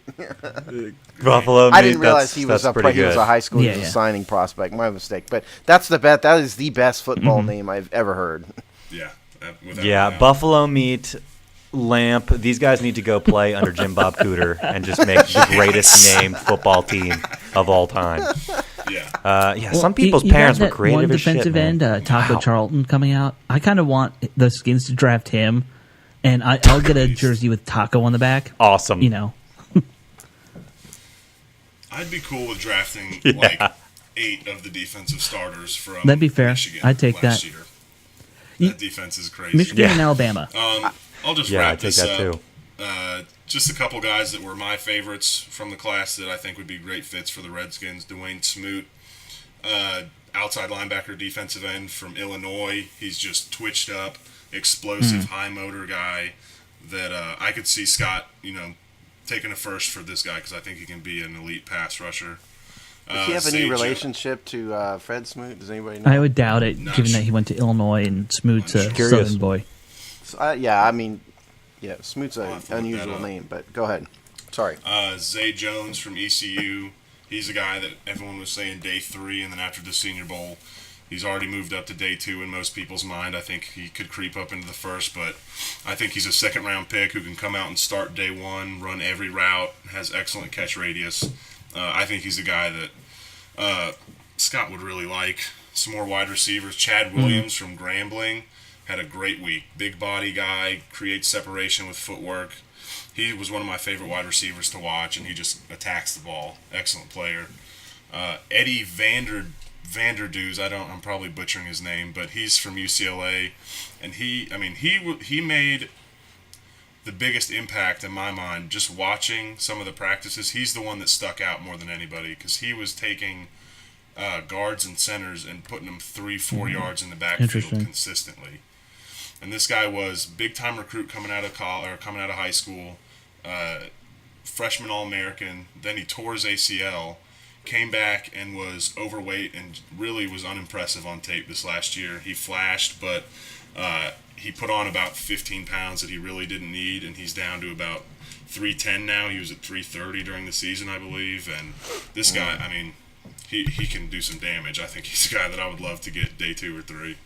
A: Buffalo meat.
C: I didn't realize he was a high school signing prospect. My mistake. But that's that is the best football name I've ever heard.
E: Yeah.
A: Buffalo meat. Lamp. These guys need to go play under Jim Bob Cooter and just make the greatest named football team of all time.
E: Yeah.
A: Some people's parents were creative as shit.
D: One defensive end, Taco Charlton, coming out. I kind of want the Skins to draft him, and I'll get a jersey with Taco on the back.
A: Awesome.
E: I'd be cool with drafting 8 of the defensive starters from
D: That'd be fair.
E: Michigan
D: I'd take that.
E: year. That defense is crazy.
D: Michigan and Alabama.
E: I'll just
A: I'd
E: wrap
A: take
E: this
A: that
E: up.
A: Too.
E: Just a couple guys that were my favorites from the class that I think would be great fits for the Redskins. Dwayne Smoot, outside linebacker, defensive end from Illinois. He's just twitched up, explosive, high motor guy that I could see Scott, taking a first for this guy because I think he can be an elite pass rusher.
C: Does he have any relationship to Fred Smoot? Does anybody know?
D: I would doubt it, given that he went to Illinois and Smoot's a Southern boy.
C: Smoot's an unusual name, but go ahead. Sorry.
E: Zay Jones from ECU. He's a guy that everyone was saying day 3, and then after the Senior Bowl, he's already moved up to day 2 in most people's mind. I think he could creep up into the first, but I think he's a second-round pick who can come out and start day 1, run every route, has excellent catch radius. I think he's a guy that Scott would really like. Some more wide receivers. Chad Williams from Grambling had a great week. Big body guy, creates separation with footwork. He was one of my favorite wide receivers to watch, and he just attacks the ball. Excellent player. Eddie Vanderdoes, I'm probably butchering his name, but he's from UCLA, and he made the biggest impact in my mind just watching some of the practices. He's the one that stuck out more than anybody because he was taking guards and centers and putting them 3-4 yards in the backfield consistently. And this guy was big-time recruit coming out of high school, freshman All-American. Then he tore his ACL, came back and was overweight and really was unimpressive on tape this last year. He flashed, but he put on about 15 pounds that he really didn't need, and he's down to about 310 now. He was at 330 during the season, I believe. And this guy, he can do some damage. I think he's a guy that I would love to get day 2 or 3.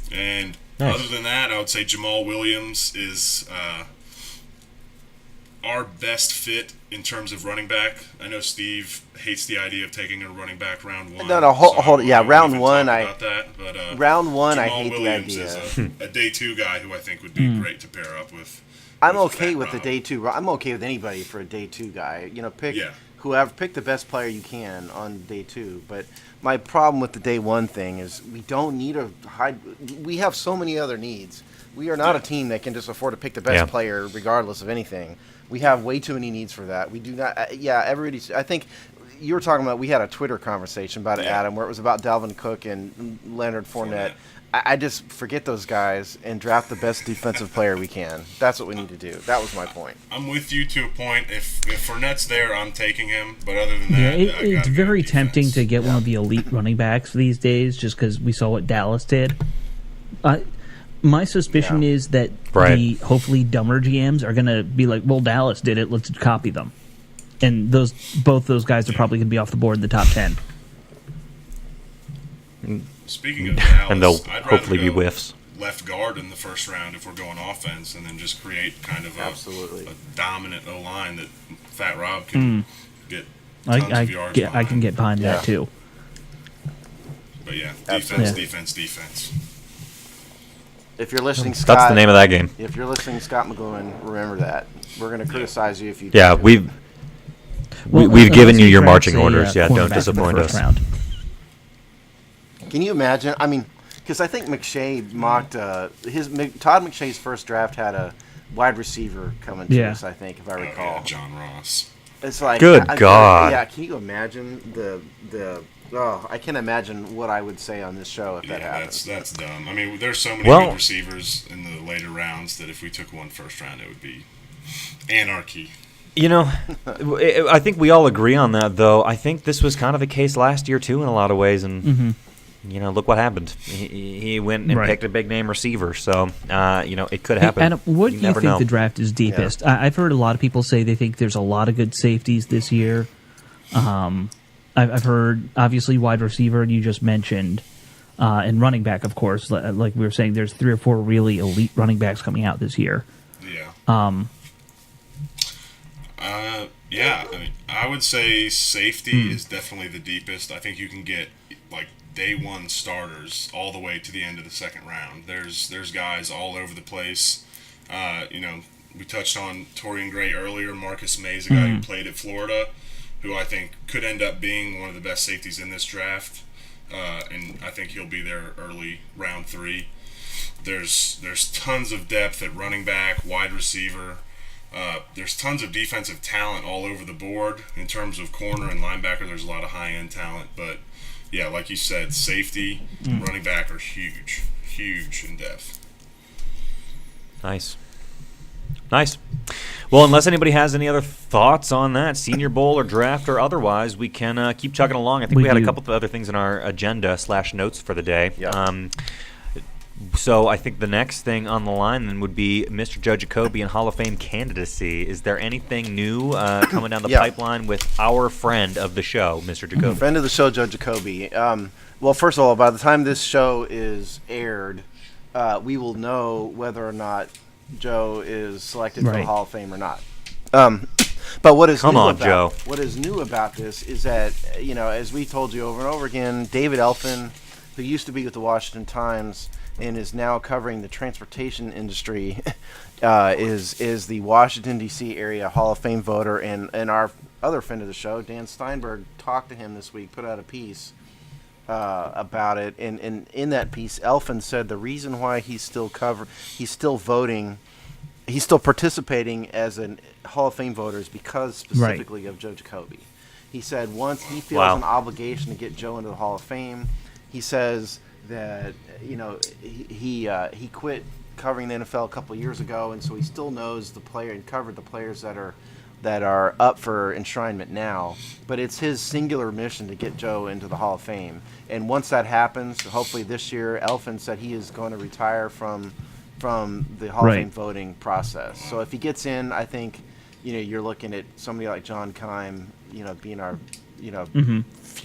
E: And other than that, I would say Jamal Williams is our best fit in terms of running back. I know Steve hates the idea of taking a running back round 1.
C: Hold it. Yeah, round 1.
E: I hate
C: the idea.
E: Is a day 2 guy who I think would be great to pair up with.
C: I'm okay with the day 2. I'm okay with anybody for a day 2 guy. Pick the best player you can on day 2. But my problem with the day 1 thing is we don't need we have so many other needs. We are not a team that can just afford to pick the best player regardless of anything. We have way too many needs for that. We do not. Everybody. I think you were talking about. We had a Twitter conversation about it, Adam, where it was about Dalvin Cook and Leonard Fournette. I just forget those guys and draft the best defensive player we can. That's what we need to do. That was my point.
E: I'm with you to a point. If Fournette's there, I'm taking him. But other than that,
D: it's very tempting to get one of the elite running backs these days, just because we saw what Dallas did. My suspicion is that the hopefully dumber GMs are going to be like, well, Dallas did it, let's copy them. And both those guys are probably going to be off the board in the top 10.
E: Speaking of Dallas,
A: and they'll
E: I'd
A: hopefully
E: rather
A: be whiffs.
E: Left guard in the first round if we're going offense, and then just create kind of a dominant O-line that Fat Rob can get tons of yards behind.
D: I can get behind that too.
E: But defense.
C: If you're listening, Scott,
A: that's the name of that game.
C: If you're listening, Scott McGowan, remember that. We're going to criticize you if you.
A: Yeah, we've given you your marching orders. Don't disappoint us.
C: Can you imagine? Because I think McShay mocked Todd McShay's first draft had a wide receiver coming to us. I think, if I recall,
E: John Ross.
C: It's like
A: God.
C: Can you imagine the? Oh, I can't imagine what I would say on this show if that happens.
E: That's dumb. There's so many good receivers in the later rounds that if we took one first round, it would be anarchy.
A: I think we all agree on that, though. I think this was kind of the case last year, too, in a lot of ways. And look what happened. He went and picked a big name receiver, so it could happen.
D: Adam, what do you think the draft is deepest? Yeah. I've heard a lot of people say they think there's a lot of good safeties this year. I've heard obviously wide receiver you just mentioned, and running back, of course. Like we were saying, there's 3 or 4 really elite running backs coming out this year.
E: Yeah. Yeah, I would say safety is definitely the deepest. I think you can get like day one starters all the way to the end of the second round. There's guys all over the place. We touched on Torian Gray earlier. Marcus Mays, a guy who played at Florida, who I think could end up being one of the best safeties in this draft. And I think he'll be there early, round 3. There's tons of depth at running back, wide receiver. There's tons of defensive talent all over the board in terms of corner and linebacker. There's a lot of high-end talent, but yeah, like you said, safety, running back are huge in depth.
A: Nice. Well, unless anybody has any other thoughts on that, Senior Bowl or draft or otherwise, we can keep chugging along. I think we had a couple of other things in our agenda / notes for the day.
C: Yeah.
A: So I think the next thing on the line then would be Mr. Joe Jacoby and Hall of Fame candidacy. Is there anything new coming down the pipeline with our friend of the show, Mr. Jacoby?
C: Friend of the show, Joe Jacoby. Well, first of all, by the time this show is aired, we will know whether or not Joe is selected for the Hall of Fame or not. But what is what is new about this is that, as we told you over and over again, David Elfin, who used to be with the Washington Times and is now covering the transportation industry, is the Washington, D.C. area Hall of Fame voter. And our other friend of the show, Dan Steinberg, talked to him this week, put out a piece about it. And in that piece, Elfin said the reason why he's still voting, he's still participating as a Hall of Fame voter is because specifically of Joe Jacoby. He said once he feels an obligation to get Joe into the Hall of Fame, he says that he quit covering the NFL a couple of years ago, and so he still knows the player and covered the players that are up for enshrinement now. But it's his singular mission to get Joe into the Hall of Fame. And once that happens, hopefully this year, Elfin said he is going to retire from the Hall of Fame voting process. So if he gets in, I think you're looking at somebody like John Keim, being our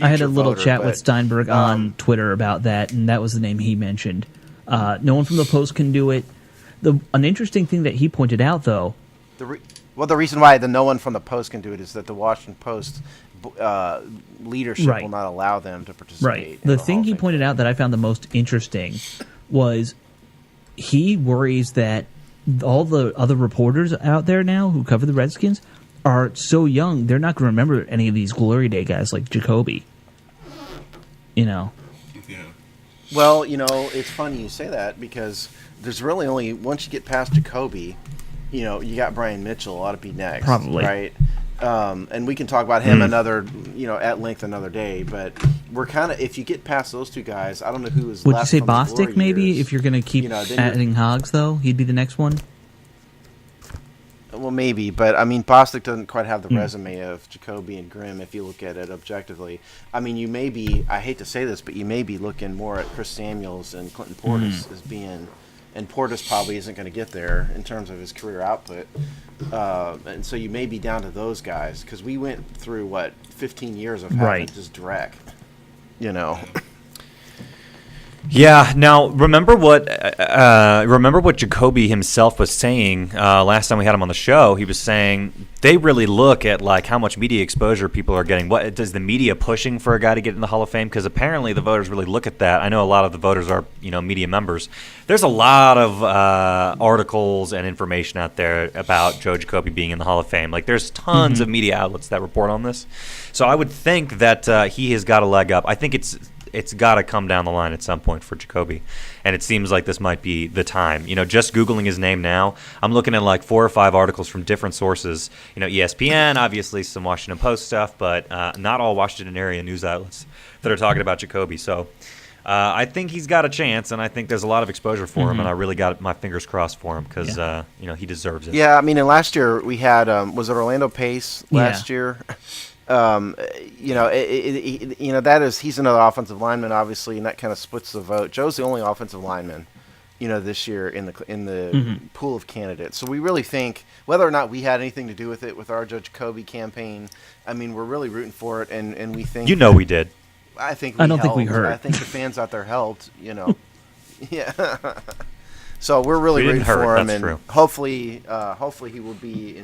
D: I had a little
C: voter,
D: chat with Steinberg on Twitter about that, and that was the name he mentioned. No one from the Post can do it. An interesting thing that he pointed out, though.
C: The reason why no one from the Post can do it is that the Washington Post leadership will not allow them to participate.
D: Right. The thing he pointed out that I found the most interesting was he worries that all the other reporters out there now who cover the Redskins are so young, they're not going to remember any of these Glory Day guys like Jacoby.
E: Yeah.
C: Well, it's funny you say that because there's really only, once you get past Jacoby, you got Brian Mitchell ought to be next.
D: Probably.
C: Right? And we can talk about him at length another day, but we're kind of, if you get past those two guys, I don't know who is
D: left.
C: Would you say
D: Bostic maybe,
C: years.
D: if you're going to keep adding Hogs, though? He'd be the next one?
C: Well, maybe, but Bostic doesn't quite have the resume of Jacoby and Grimm if you look at it objectively. You may be, I hate to say this, but you may be looking more at Chris Samuels and Clinton Portis as being, and Portis probably isn't going to get there in terms of his career output. And so you may be down to those guys because we went through, 15 years of having just direct,
A: Yeah. Now, remember what Jacoby himself was saying last time we had him on the show. He was saying they really look at how much media exposure people are getting. What does the media pushing for a guy to get in the Hall of Fame? Because apparently the voters really look at that. I know a lot of the voters are media members. There's a lot of articles and information out there about Joe Jacoby being in the Hall of Fame. There's tons of media outlets that report on this. So I would think that he has got a leg up. I think it's got to come down the line at some point for Jacoby. And it seems like this might be the time. Just Googling his name now, I'm looking at 4 or 5 articles from different sources. ESPN, obviously some Washington Post stuff, but not all Washington area news outlets that are talking about Jacoby. So I think he's got a chance, and I think there's a lot of exposure for him, and I really got my fingers crossed for him because, he deserves it.
C: Yeah, and last year we had, was it Orlando Pace last year? You know, he's another offensive lineman, obviously, and that kind of splits the vote. Joe's the only offensive lineman, you know, this year in the pool of candidates. So we really think, whether or not we had anything to do with it with our Judge Kobe campaign, I mean, we're really rooting for it, and we think
A: we did.
C: I think
D: I don't think we heard.
C: I think the fans out there helped. You know, yeah. So we're really rooting for him, and hopefully he will be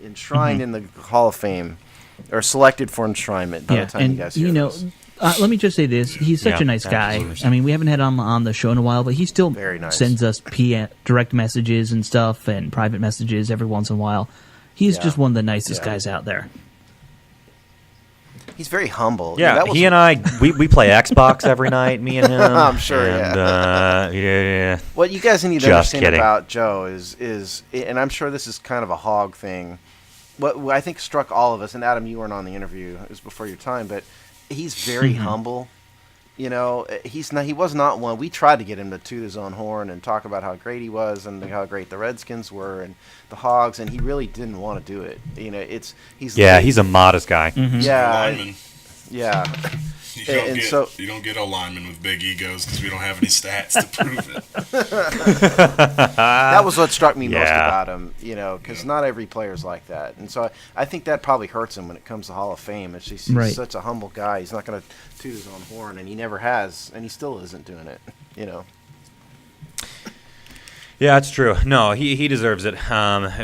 C: enshrined in the Hall of Fame or selected for enshrinement by the time you guys hear this.
D: Let me just say this: he's such a nice guy. I mean, we haven't had him on the show in a while, but he still sends us direct messages and stuff and private messages every once in a while. He's just one of the nicest guys out there.
C: He's very humble.
A: Yeah, he and I, we play Xbox every night, me and him.
C: I'm sure,
A: yeah.
C: What you guys need to understand about Joe is, and I'm sure this is kind of a hog thing, what I think struck all of us, and Adam, you weren't on the interview, it was before your time, but he's very humble. You know, he was not one. We tried to get him to toot his own horn and talk about how great he was and how great the Redskins were and the Hogs, and he really didn't want to do it. You know, he's
A: a modest guy.
C: Yeah.
E: You don't get a lineman with big egos because we don't have any stats to prove it.
C: That was what struck me most about him, you know, because not every player's like that. And so I think that probably hurts him when it comes to Hall of Fame. He's such a humble guy. He's not going to toot his own horn, and he never has, and he still isn't doing it, you know.
A: Yeah, it's true. No, he deserves it.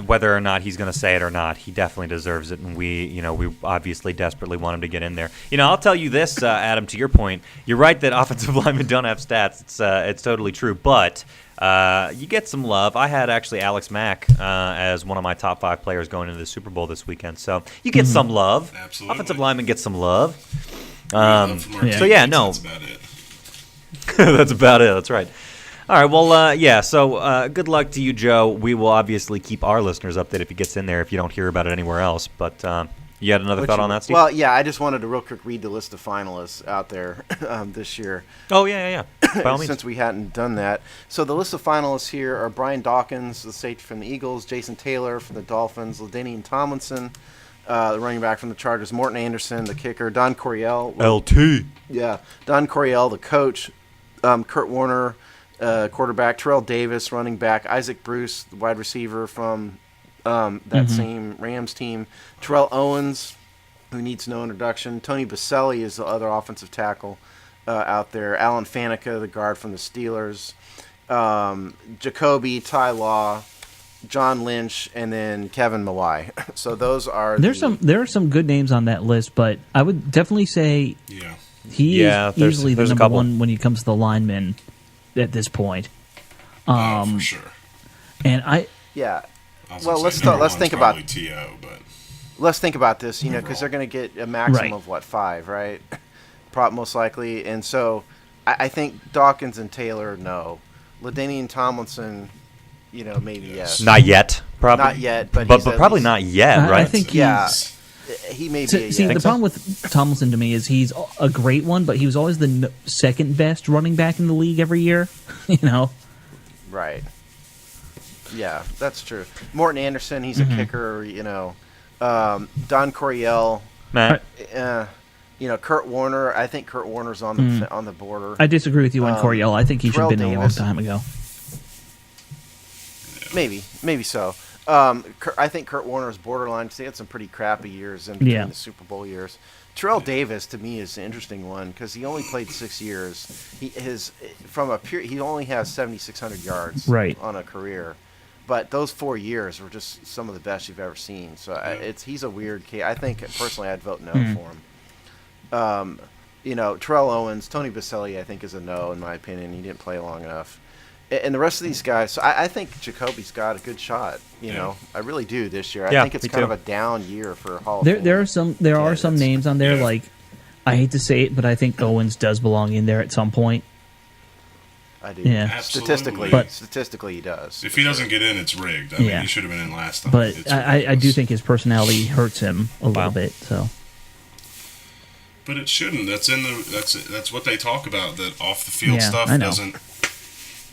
A: Whether or not he's going to say it or not, he definitely deserves it. And we obviously desperately want him to get in there. You know, I'll tell you this, Adam. To your point, you're right that offensive linemen don't have stats. It's totally true. But you get some love. I had actually Alex Mack as one of my top 5 players going into the Super Bowl this weekend. So you get some love.
E: Absolutely.
A: Offensive linemen get some love.
E: So
A: yeah, no.
E: That's about it.
A: That's about it. That's right. All right, well, so good luck to you, Joe. We will obviously keep our listeners updated if he gets in there if you don't hear about it anywhere else. But you had another thought on that, Steve?
C: Well, yeah, I just wanted to real quick read the list of finalists out there this year.
A: Oh, yeah. By all means.
C: Since we hadn't done that. So the list of finalists here are Brian Dawkins, the safety from the Eagles, Jason Taylor from the Dolphins, LaDainian Tomlinson, the running back from the Chargers, Morton Anderson, the kicker, Don Coryell.
A: LT.
C: Yeah, Don Coryell, the coach, Kurt Warner, quarterback, Terrell Davis, running back, Isaac Bruce, the wide receiver from that same Rams team, Terrell Owens, who needs no introduction, Tony Baselli is the other offensive tackle out there, Alan Faneca, the guard from the Steelers, Jacoby, Ty Law, John Lynch, and then Kevin Mawai. So those are
D: there are some good names on that list, but I would definitely say he is easily the number one when it comes to the linemen at this point.
E: For sure.
D: And
C: let's think about
E: T.O., but
C: let's think about this, you know, because they're going to get a maximum of 5, right? Most likely, and so I think Dawkins and Taylor, no. LaDainian Tomlinson, you know, maybe yes.
A: Not yet, probably.
C: Not yet, but
A: probably not yet, right?
D: I think
C: he may be.
D: See, the problem with Tomlinson to me is he's a great one, but he was always the second best running back in the league every year. You know,
C: right? Yeah, that's true. Morton Anderson, he's a kicker. You know, Don Coryell,
A: Matt.
C: You know, Kurt Warner. I think Kurt Warner's on the border.
D: I disagree with you on Coryell. I think he should have been there a long time ago.
C: Maybe so. I think Kurt Warner's borderline because he had some pretty crappy years in between the Super Bowl years. Terrell Davis to me is an interesting one because he only played 6 years. He only has 7,600 yards on a career, but those 4 years were just some of the best you've ever seen. So he's a weird case. I think personally I'd vote no for him. You know, Terrell Owens, Tony Baselli, I think is a no in my opinion. He didn't play long enough. And the rest of these guys, so I think Jacoby's got a good shot. You know, I really do this year. I think it's kind of a down year for Hall of Fame.
D: There are some names on there. Like, I hate to say it, but I think Owens does belong in there at some point.
C: I do.
D: Yeah,
C: statistically, he does.
E: If he doesn't get in, it's rigged. I mean, he should have been in last time.
D: But I do think his personality hurts him a little bit. So.
E: But it shouldn't. That's what they talk about. That off the field stuff doesn't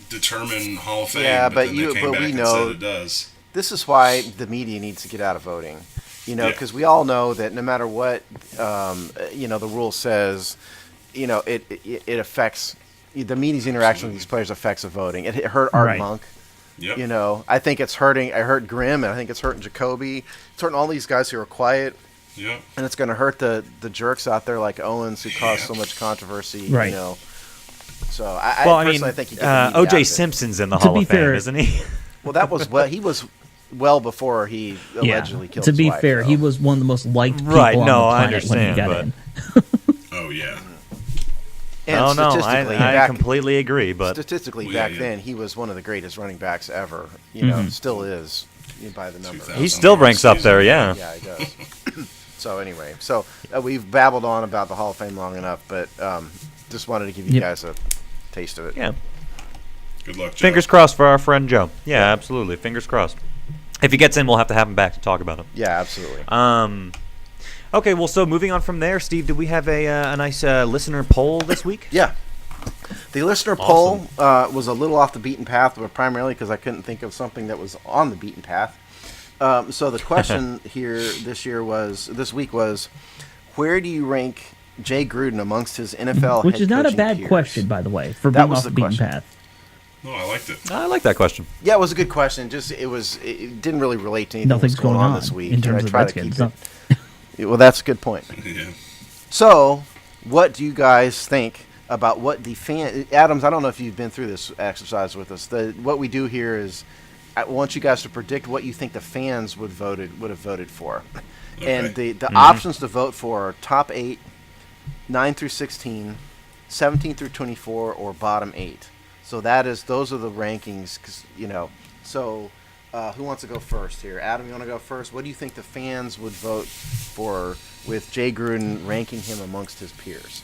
E: determine Hall of Fame.
C: Yeah, but
E: we know
C: it does. This is why the media needs to get out of voting. You know, because we all know that no matter what, the rule says, it affects the media's interaction with these players affects the voting. It hurt Art Monk.
E: Yep.
C: I think it's hurting. It hurt Grimm, and I think it's hurting Jacoby. It's hurting all these guys who are quiet.
E: Yep.
C: And it's going to hurt the jerks out there like Owens who caused so much controversy.
D: Right.
C: So I think he
A: O.J. Simpson's in the Hall of Fame, isn't he?
C: Well, he was well before he allegedly killed
D: To
C: his
D: be
C: wife,
D: fair,
C: so.
D: he was one of the most liked people
A: Right,
D: on
A: no,
D: the
A: I
D: planet when he
A: understand,
D: got in.
E: Oh yeah.
C: And
A: statistically, I completely agree. But
C: statistically, back then, he was one of the greatest running backs ever. Still is by the number.
A: he still ranks up there, yeah.
C: Yeah, he does. So anyway, we've babbled on about the Hall of Fame long enough, but just wanted to give you guys a taste of it.
A: Yeah.
E: Good luck, Joe.
A: Fingers crossed for our friend Joe. Yeah, absolutely. Fingers crossed. If he gets in, we'll have to have him back to talk about him.
C: Yeah, absolutely.
A: Okay, well, so moving on from there, Steve, did we have a nice listener poll this week?
C: Yeah. The listener poll was a little off the beaten path, but primarily because I couldn't think of something that was on the beaten path. So the question this week was, where do you rank Jay Gruden amongst his NFL
D: Which
C: head
D: is not a
C: coaching
D: bad
C: peers?
D: question, by the way, for
C: That
D: being
C: was
D: off
C: the
D: the beaten
C: question.
D: path.
E: No, I liked it.
A: I like that question.
C: Yeah, it was a good question. Just it didn't really relate to anything
D: Nothing's
C: that's going
D: going
C: on
D: on
C: this week.
D: in terms
C: and I
D: of
C: try
D: Redskins.
C: to keep it. Well, that's a good point.
E: Yeah.
C: So, what do you guys think about what the fan? Adams, I don't know if you've been through this exercise with us. What we do here is, I want you guys to predict what you think the fans would have voted for, and the options to vote for are top 8, 9 through 16, 17 through 24, or bottom 8. So those are the rankings. So. Who wants to go first here? Adam, you want to go first? What do you think the fans would vote for with Jay Gruden ranking him amongst his peers?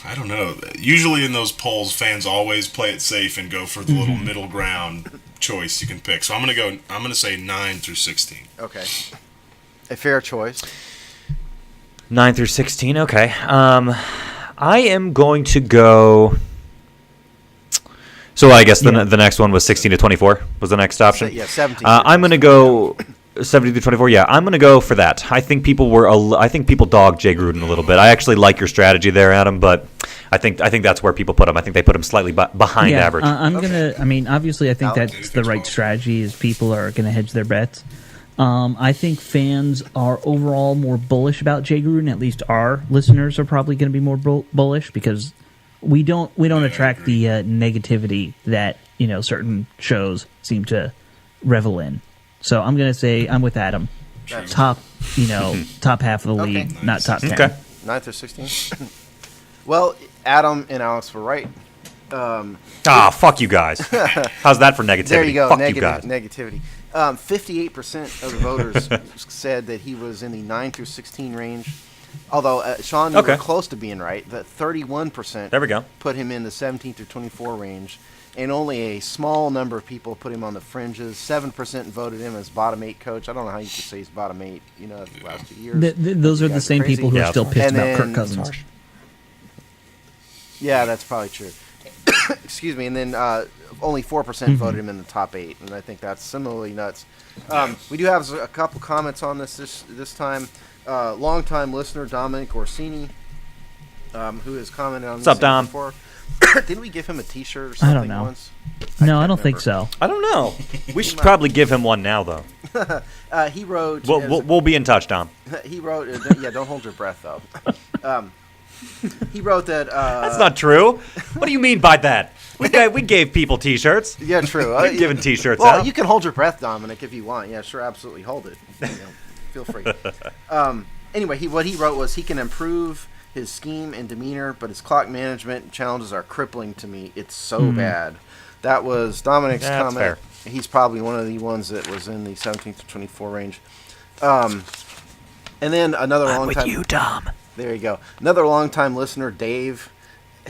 E: I don't know. Usually in those polls, fans always play it safe and go for the little middle ground choice you can pick. So I'm gonna say 9 through 16.
C: Okay, a fair choice.
A: 9 through 16, okay. I am going to go... So I guess the next one was 16 to 24 was the next option.
C: Yeah, 17.
A: I'm going to go 17 to 24. Yeah, I'm going to go for that. I think people dogged Jay Gruden a little bit. I actually like your strategy there, Adam, but I think that's where people put him. I think they put him slightly behind average.
D: Obviously, I think that's the right strategy. Is people are going to hedge their bets. I think fans are overall more bullish about Jay Gruden. At least our listeners are probably going to be more bullish because. We don't attract the negativity that certain shows seem to revel in. So I'm gonna say I'm with Adam. Top half of the league,
C: Nice.
D: not top 10.
A: Okay.
C: 9 through 16. Well, Adam and Alex were right.
A: Fuck you guys. How's that for negativity?
C: There you go.
A: Fuck you guys.
C: Negativity. 58% of the voters said that he was in the 9 through 16 range. Although, Sean, you were close to being right. That 31%
A: There we go.
C: put him in the 17 through 24 range, and only a small number of people put him on the fringes. 7% voted him as bottom 8 coach. I don't know how you could say he's bottom 8, the last 2 years.
D: Those are the same people who are still pissed about Kirk Cousins.
C: Yeah, that's probably true. Excuse me. And then only 4% voted him in the top 8, and I think that's similarly nuts. We do have a couple comments on this time. Longtime listener Dominic Orsini, who has commented on this
A: What's up, Dom?
C: before. Didn't we give him a T-shirt or something
D: I don't know.
C: once?
D: No, I don't think so.
A: I don't know. We should probably give him one now, though.
C: He wrote.
A: We'll be in touch, Dom.
C: He wrote. Don't hold your breath though. He wrote that.
A: That's not true. What do you mean by that? We gave people T-shirts.
C: Yeah, true.
A: We've given T-shirts
C: well,
A: out.
C: you can hold your breath, Dominic, if you want. Yeah, sure, absolutely, hold it. Feel free. Anyway, what he wrote was he can improve his scheme and demeanor, but his clock management challenges are crippling to me. It's so bad. That was Dominic's comment.
A: Fair.
C: He's probably one of the ones that was in the 17 to 24 range. And then another long time.
A: with you, Dom.
C: There you go. Another long-time listener, Dave,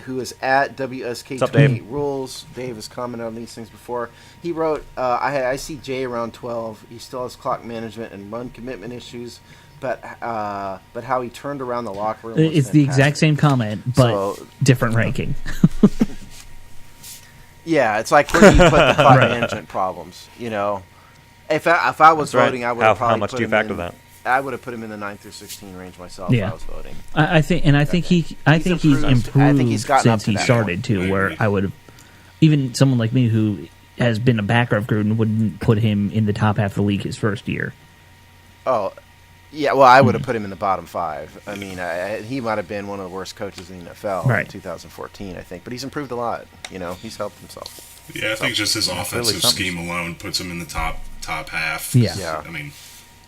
C: who is at WSK28 Rules. Dave has commented on these things before. He wrote, I see Jay around 12. He still has clock management and run commitment issues, but how he turned around the locker room was
D: It's the
C: fantastic.
D: exact same comment, but different ranking.
C: Yeah, it's like where do you put the clock management problems, If I was
A: Right.
C: voting, I would have probably
A: How much
C: put
A: do you
C: him
A: factor
C: in,
A: that?
C: I would have put him in the 9 through 16 range myself
D: Yeah.
C: if I was voting.
D: I think he's
C: improved.
D: improved
C: I think he's gotten up
D: since
C: to
D: he
C: that
D: started
E: point.
D: too.
E: I
D: Where
E: agree.
D: I would have, even someone like me who has been a backer of Gruden wouldn't put him in the top half of the league his first year.
C: Oh, yeah. Well, I would have put him in the bottom 5. I mean, he might have been one of the worst coaches in the NFL
D: Right.
C: in 2014, I think. But he's improved a lot. He's helped himself.
E: Yeah, I think just his offensive
A: something.
E: scheme alone puts him in the top half.
D: Yeah.
C: Yeah.
E: I mean,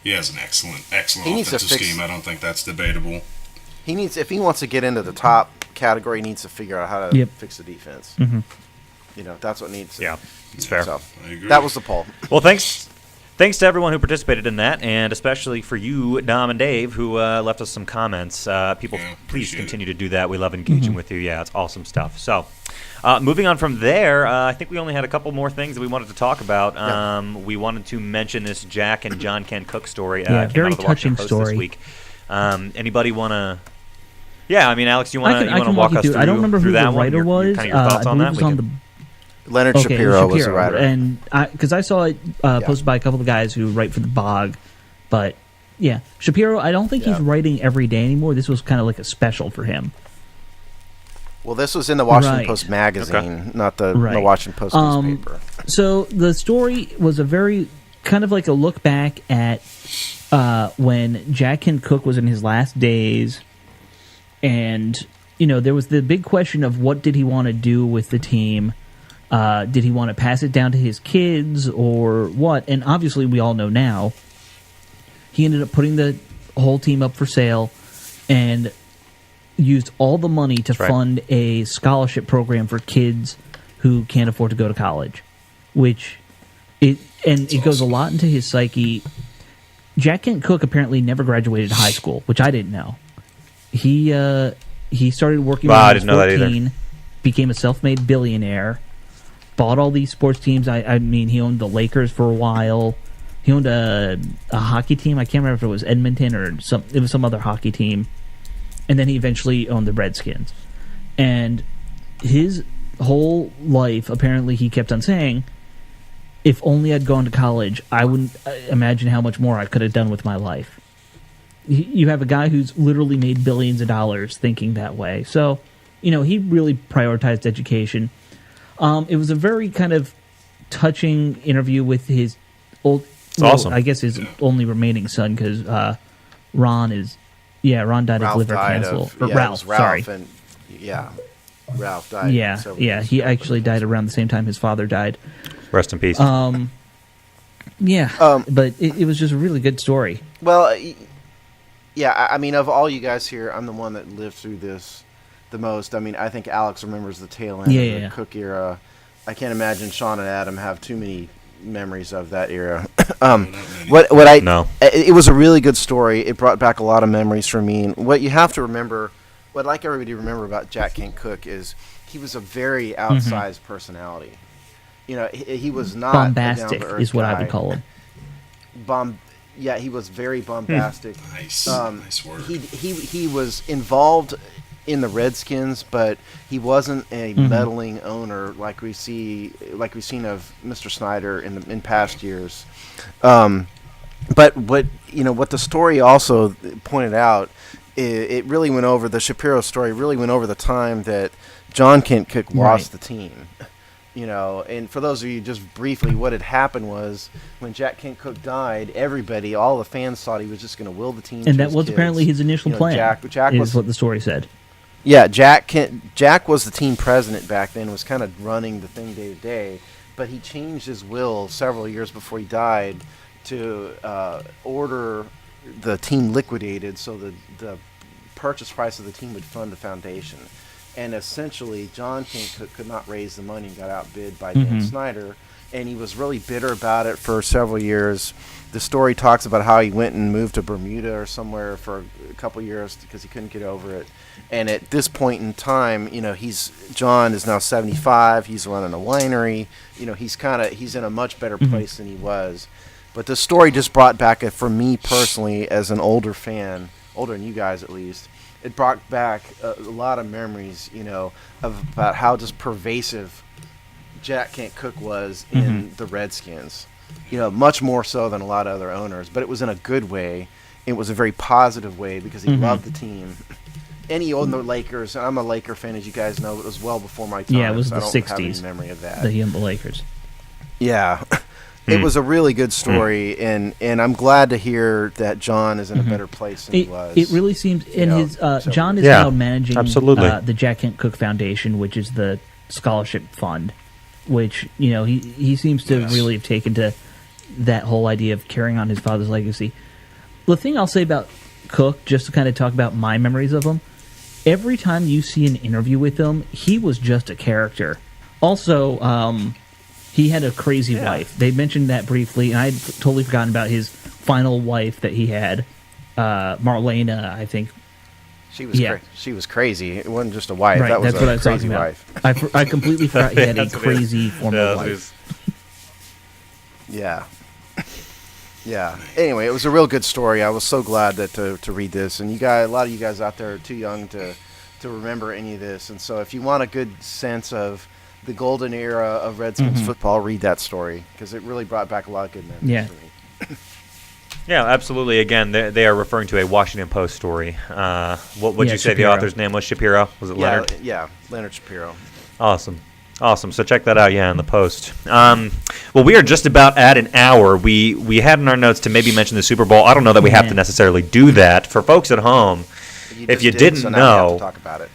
E: he has an excellent
C: He needs to
E: offensive
C: fix-
E: scheme. I don't think that's debatable.
C: If he wants to get into the top category, he needs to figure out how to
D: Yep.
C: fix the defense.
D: Mm-hmm.
C: That's what needs.
A: Yeah, it's fair.
C: So
E: I agree.
C: that was the poll.
A: Well, thanks to everyone who participated in that, and especially for you, Dom and Dave, who left us some comments. People,
E: Yeah,
A: please
E: appreciate
A: continue to do that. We love engaging with you. Yeah, it's awesome stuff. So, moving on from there, I think we only had a couple more things that we wanted to talk about. We wanted to mention this Jack and John Kent Cooke story.
D: Yeah,
A: came
D: very
A: out of the Washington
D: touching
A: Post
D: story.
A: this week. Anybody want to? Yeah, I mean, Alex, do you want
D: I
A: to
D: can
A: walk
D: you
A: us
D: through.
A: through?
D: I don't remember
A: through
D: who
A: that
D: the
A: one?
D: writer
A: Your
D: was.
A: kind of your thoughts
D: I
A: on
D: believe
A: that?
D: it was
A: We
D: on
A: can-
D: the
C: Leonard Shapiro was the writer.
D: and because I saw it posted by a couple of guys who write for the Bog, but yeah, Shapiro. I don't think he's writing every day anymore. This was kind of like a special for him.
C: Well, this was in the Washington
D: Right.
C: Post magazine, not the
D: Right.
C: Washington Post newspaper.
D: So the story was a very kind of like a look back at when Jack Kent Cooke was in his last days, and there was the big question of what did he want to do with the team. Did he want to pass it down to his kids or what? And obviously, we all know now. He ended up putting the whole team up for sale and used all the money to fund a scholarship program for kids who can't afford to go to college, it goes a lot into his psyche. Jack Kent Cooke apparently never graduated high school, which I didn't know. He started working when
A: Wow, I
D: he was
A: didn't know that either.
D: 14, became a self-made billionaire, bought all these sports teams. I mean, he owned the Lakers for a while. He owned a hockey team. I can't remember if it was Edmonton or it was some other hockey team. And then he eventually owned the Redskins. And his whole life, apparently, he kept on saying, if only I'd gone to college, I wouldn't imagine how much more I could have done with my life. You have a guy who's literally made billions of dollars thinking that way. So, he really prioritized education. It was a very kind of touching interview with his
A: awesome.
D: I guess his only remaining son, because Ron died of liver cancer. Ralph, sorry.
C: And, Ralph died.
D: Yeah,
C: several
D: yeah.
C: years
D: He
C: ago.
D: actually died around the same time his father died.
A: Rest in peace.
D: Yeah, but it was just a really good story.
C: Well, yeah, I mean, of all you guys here, I'm the one that lived through this the most. I mean, I think Alex remembers the tail end of the Cook era. I can't imagine Sean and Adam have too many memories of that era. It was a really good story. It brought back a lot of memories for me. And what you have to remember, what I'd like everybody to remember about Jack Kent Cooke is he was a very outsized personality. He was not
D: bombastic,
C: a
D: is what
C: guy.
D: I would call him.
C: Yeah, he was very bombastic.
E: Nice word.
C: He was involved in the Redskins, but he wasn't a meddling owner like we've seen of Mr. Snyder in past years. But what the story also pointed out, it really went over the Shapiro story. Really went over the time that John Kent Cooke lost the team. And for those of you, just briefly, what had happened was when Jack Kent Cooke died, all the fans thought he was just going to will the team.
D: And
C: to
D: that
C: his
D: was
C: kids.
D: apparently his initial plan.
C: Jack
D: is
C: was
D: what the story said.
C: Yeah, Jack was the team president back then, was kind of running the thing day to day, but he changed his will several years before he died to order the team liquidated so the purchase price of the team would fund the foundation. And essentially, John Kent Cooke could not raise the money and got outbid by Dan Snyder, and he was really bitter about it for several years. The story talks about how he went and moved to Bermuda or somewhere for a couple years because he couldn't get over it. And at this point in time, John is now 75. He's running a winery. He's in a much better place than he was. But the story just brought back, for me personally, as an older fan, older than you guys at least, it brought back a lot of memories, about how just pervasive Jack Kent Cooke was in the Redskins. much more so than a lot of other owners. But it was in a good way. It was a very positive way because he loved the team. And he owned the Lakers. I'm a Laker fan, as you guys know. It was well before my time.
D: Yeah, it was
C: so
D: the
C: I don't
D: 60s.
C: have any memory of that.
D: That he owned the Lakers.
C: Yeah. It was a really good story, and I'm glad to hear that John is in a better place than he was.
D: It really seems, John is now managing the Jack Kent Cooke Foundation, which is the scholarship fund, which, he seems to really have taken to that whole idea of carrying on his father's legacy. The thing I'll say about Cooke, just to kind of talk about my memories of him, every time you see an interview with him, he was just a character. Also, he had a crazy wife. They mentioned that briefly, and I'd totally forgotten about his final wife that he had, Marlena, I think.
C: She was crazy. It wasn't just a wife.
D: Right,
C: that was
D: that's what I
C: a
D: was
C: crazy
D: talking about.
C: wife.
D: I completely forgot he had a crazy former wife.
C: Yeah. Yeah. Anyway, it was a real good story. I was so glad that to read this. And a lot of you guys out there are too young to remember any of this. And so if you want a good sense of the golden era of Redskins football, read that story because it really brought back a lot of good memories for me.
A: Yeah, absolutely. Again, they are referring to a Washington Post story. What would you say
D: Shapiro.
A: The author's name was? Shapiro? Was it Leonard?
C: Yeah, Leonard Shapiro.
A: Awesome. So check that out, in the Post. Well, we are just about at an hour. We had in our notes to maybe mention the Super Bowl. I don't know that we have to necessarily do that. For folks at home, if you didn't
C: so now
A: know...
C: we have to talk about it.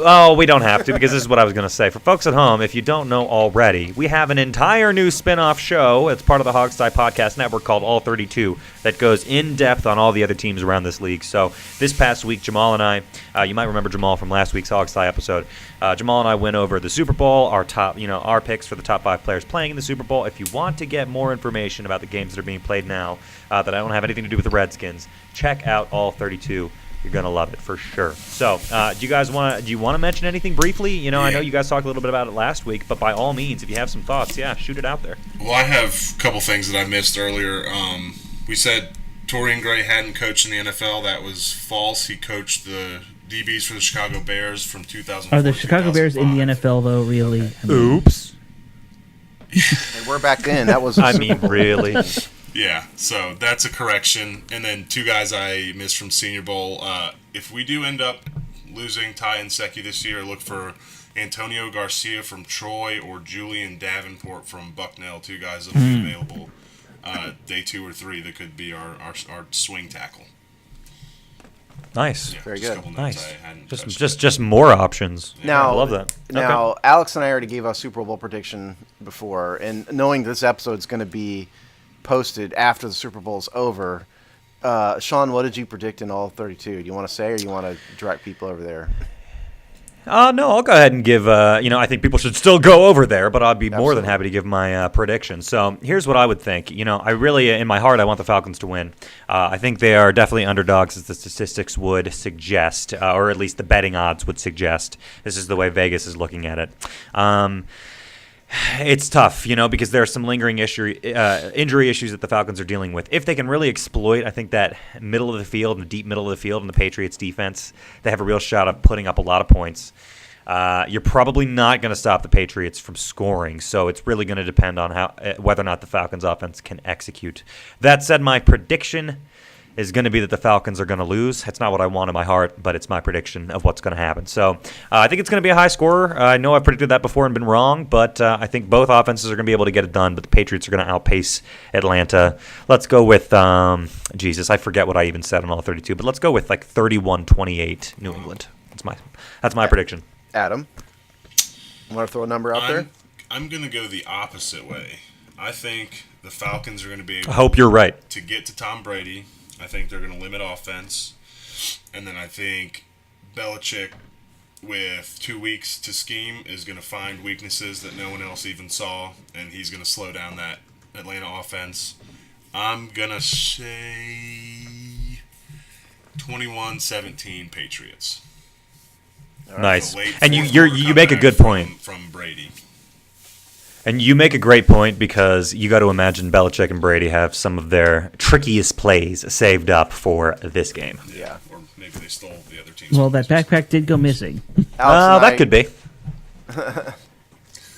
A: Oh, we don't have to, because this is what I was going to say. For folks at home, if you don't know already, we have an entire new spin-off show. It's part of the Hogstye Podcast Network called All 32 that goes in-depth on all the other teams around this league. So this past week, Jamal and I, you might remember Jamal from last week's Hogstye episode, Jamal and I went over the Super Bowl, our picks for the top 5 players playing in the Super Bowl. If you want to get more information about the games that are being played now that don't have anything to do with the Redskins, check out All 32. You're gonna love it for sure. So, do you want to mention anything briefly? I know you guys talked a little bit about it last week, but by all means, if you have some thoughts, shoot it out there.
E: Well, I have a couple things that I missed earlier. We said Torian Gray hadn't coached in the NFL. That was false. He coached the DBs for the Chicago Bears from 2004.
D: Are the Chicago Bears in the NFL though? Really?
A: Okay. Oops.
C: They were back then. That was.
A: Really.
E: Yeah, so that's a correction. And then 2 guys I missed from Senior Bowl. If we do end up losing Ty and Secchi this year, look for Antonio Garcia from Troy or Julian Davenport from Bucknell, 2 guys that will be available day 2 or 3 that could be our swing tackle.
A: Nice.
E: Yeah,
C: Very
E: just a
C: good.
E: couple notes
A: Nice.
E: I hadn't touched.
A: Just more options.
C: Now,
A: I love that.
C: Now,
A: Okay.
C: Alex and I already gave a Super Bowl prediction before, and knowing this episode's going to be posted after the Super Bowl's over, Sean, what did you predict in All 32? Do you want to say, or do you want to direct people over there?
A: No, I'll go ahead and give, I think people should still go over there, but I'd be more than happy to give my prediction. So here's what I would think. I really, in my heart, I want the Falcons to win. I think they are definitely underdogs, as the statistics would suggest, or at least the betting odds would suggest. This is the way Vegas is looking at it. It's tough, because there are some lingering injury issues that the Falcons are dealing with. If they can really exploit, I think, that middle of the field, and the deep middle of the field, and the Patriots' defense, they have a real shot of putting up a lot of points. You're probably not going to stop the Patriots from scoring, so it's really going to depend on whether or not the Falcons' offense can execute. That said, my prediction is going to be that the Falcons are going to lose. It's not what I want in my heart, but it's my prediction of what's going to happen. So I think it's going to be a high scorer. I know I've predicted that before and been wrong, but I think both offenses are going to be able to get it done, but the Patriots are going to outpace Atlanta. Let's go with, Jesus, I forget what I even said on All 32, but let's go with 31-28 New England. That's my prediction.
C: Adam, want to throw a number out there?
E: I'm going to go the opposite way. I think the Falcons are going to be able
A: I hope you're right.
E: to get to Tom Brady. I think they're going to limit offense. And then I think Belichick, with 2 weeks to scheme, is going to find weaknesses that no one else even saw, and he's going to slow down that Atlanta offense. I'm going to say 21-17 Patriots.
A: Nice.
E: So late
A: And
E: fourth
A: you
E: quarter
A: make a good
E: comeback
A: point.
E: from Brady.
A: And you make a great point, because you got to imagine Belichick and Brady have some of their trickiest plays saved up for this game.
C: Yeah.
E: Or maybe they stole the other team's
D: Well, that
E: plays.
D: backpack did go missing.
C: Alex and
A: That
C: I-
A: could be.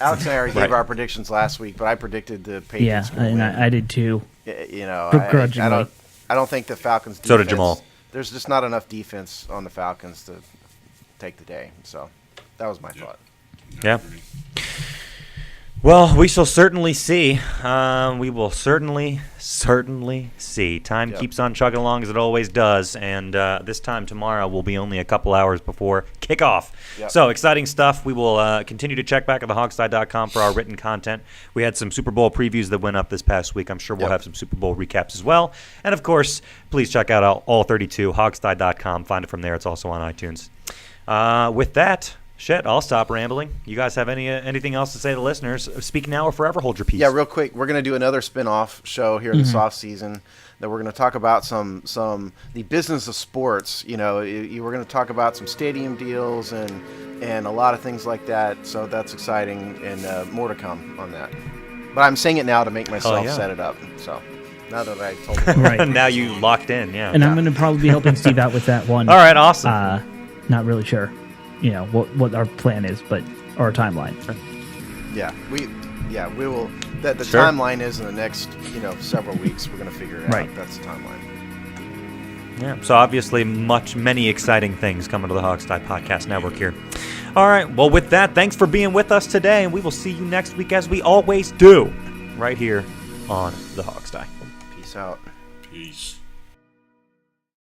C: Alex and I already gave
A: Right.
C: our predictions last week, but I predicted the Patriots.
D: Yeah, and I did too.
C: I don't think the Falcons. Defense,
A: So did Jamal.
C: There's just not enough defense on the Falcons to take the day. So that was my thought.
A: Yeah. Well, we shall certainly see. We will certainly see. Time keeps on chugging along as it always does, and this time tomorrow will be only a couple hours before kickoff.
C: Yep.
A: So, exciting stuff. We will continue to check back at thehogstie.com for our written content. We had some Super Bowl previews that went up this past week. I'm sure we'll have some Super Bowl recaps as well. And, of course, please check out all 32, hogstie.com. Find it from there. It's also on iTunes. With that... Shit, I'll stop rambling. You guys have anything else to say to listeners? Speak now or forever hold your peace.
C: Yeah, real quick, we're going to do another spin-off show here this off season that we're going to talk about the business of sports. You know, we're going to talk about some stadium deals and a lot of things like that. So that's exciting, and more to come on that. But I'm saying it now to make myself set it up. So now that I told you.
D: Right.
A: Now you locked in, yeah.
D: And I'm going to probably be helping Steve out with that one.
A: All right, awesome.
D: Not really sure, what our plan is, but our timeline.
C: We will. The timeline is in the next, several weeks. We're going to figure it
D: Right.
C: out. That's the timeline.
A: Yeah. So obviously, many exciting things coming to the Hogstie Podcast Network here. All right. Well, with that, thanks for being with us today, and we will see you next week as we always do, right here on the Hogstie.
C: Peace out.
E: Peace.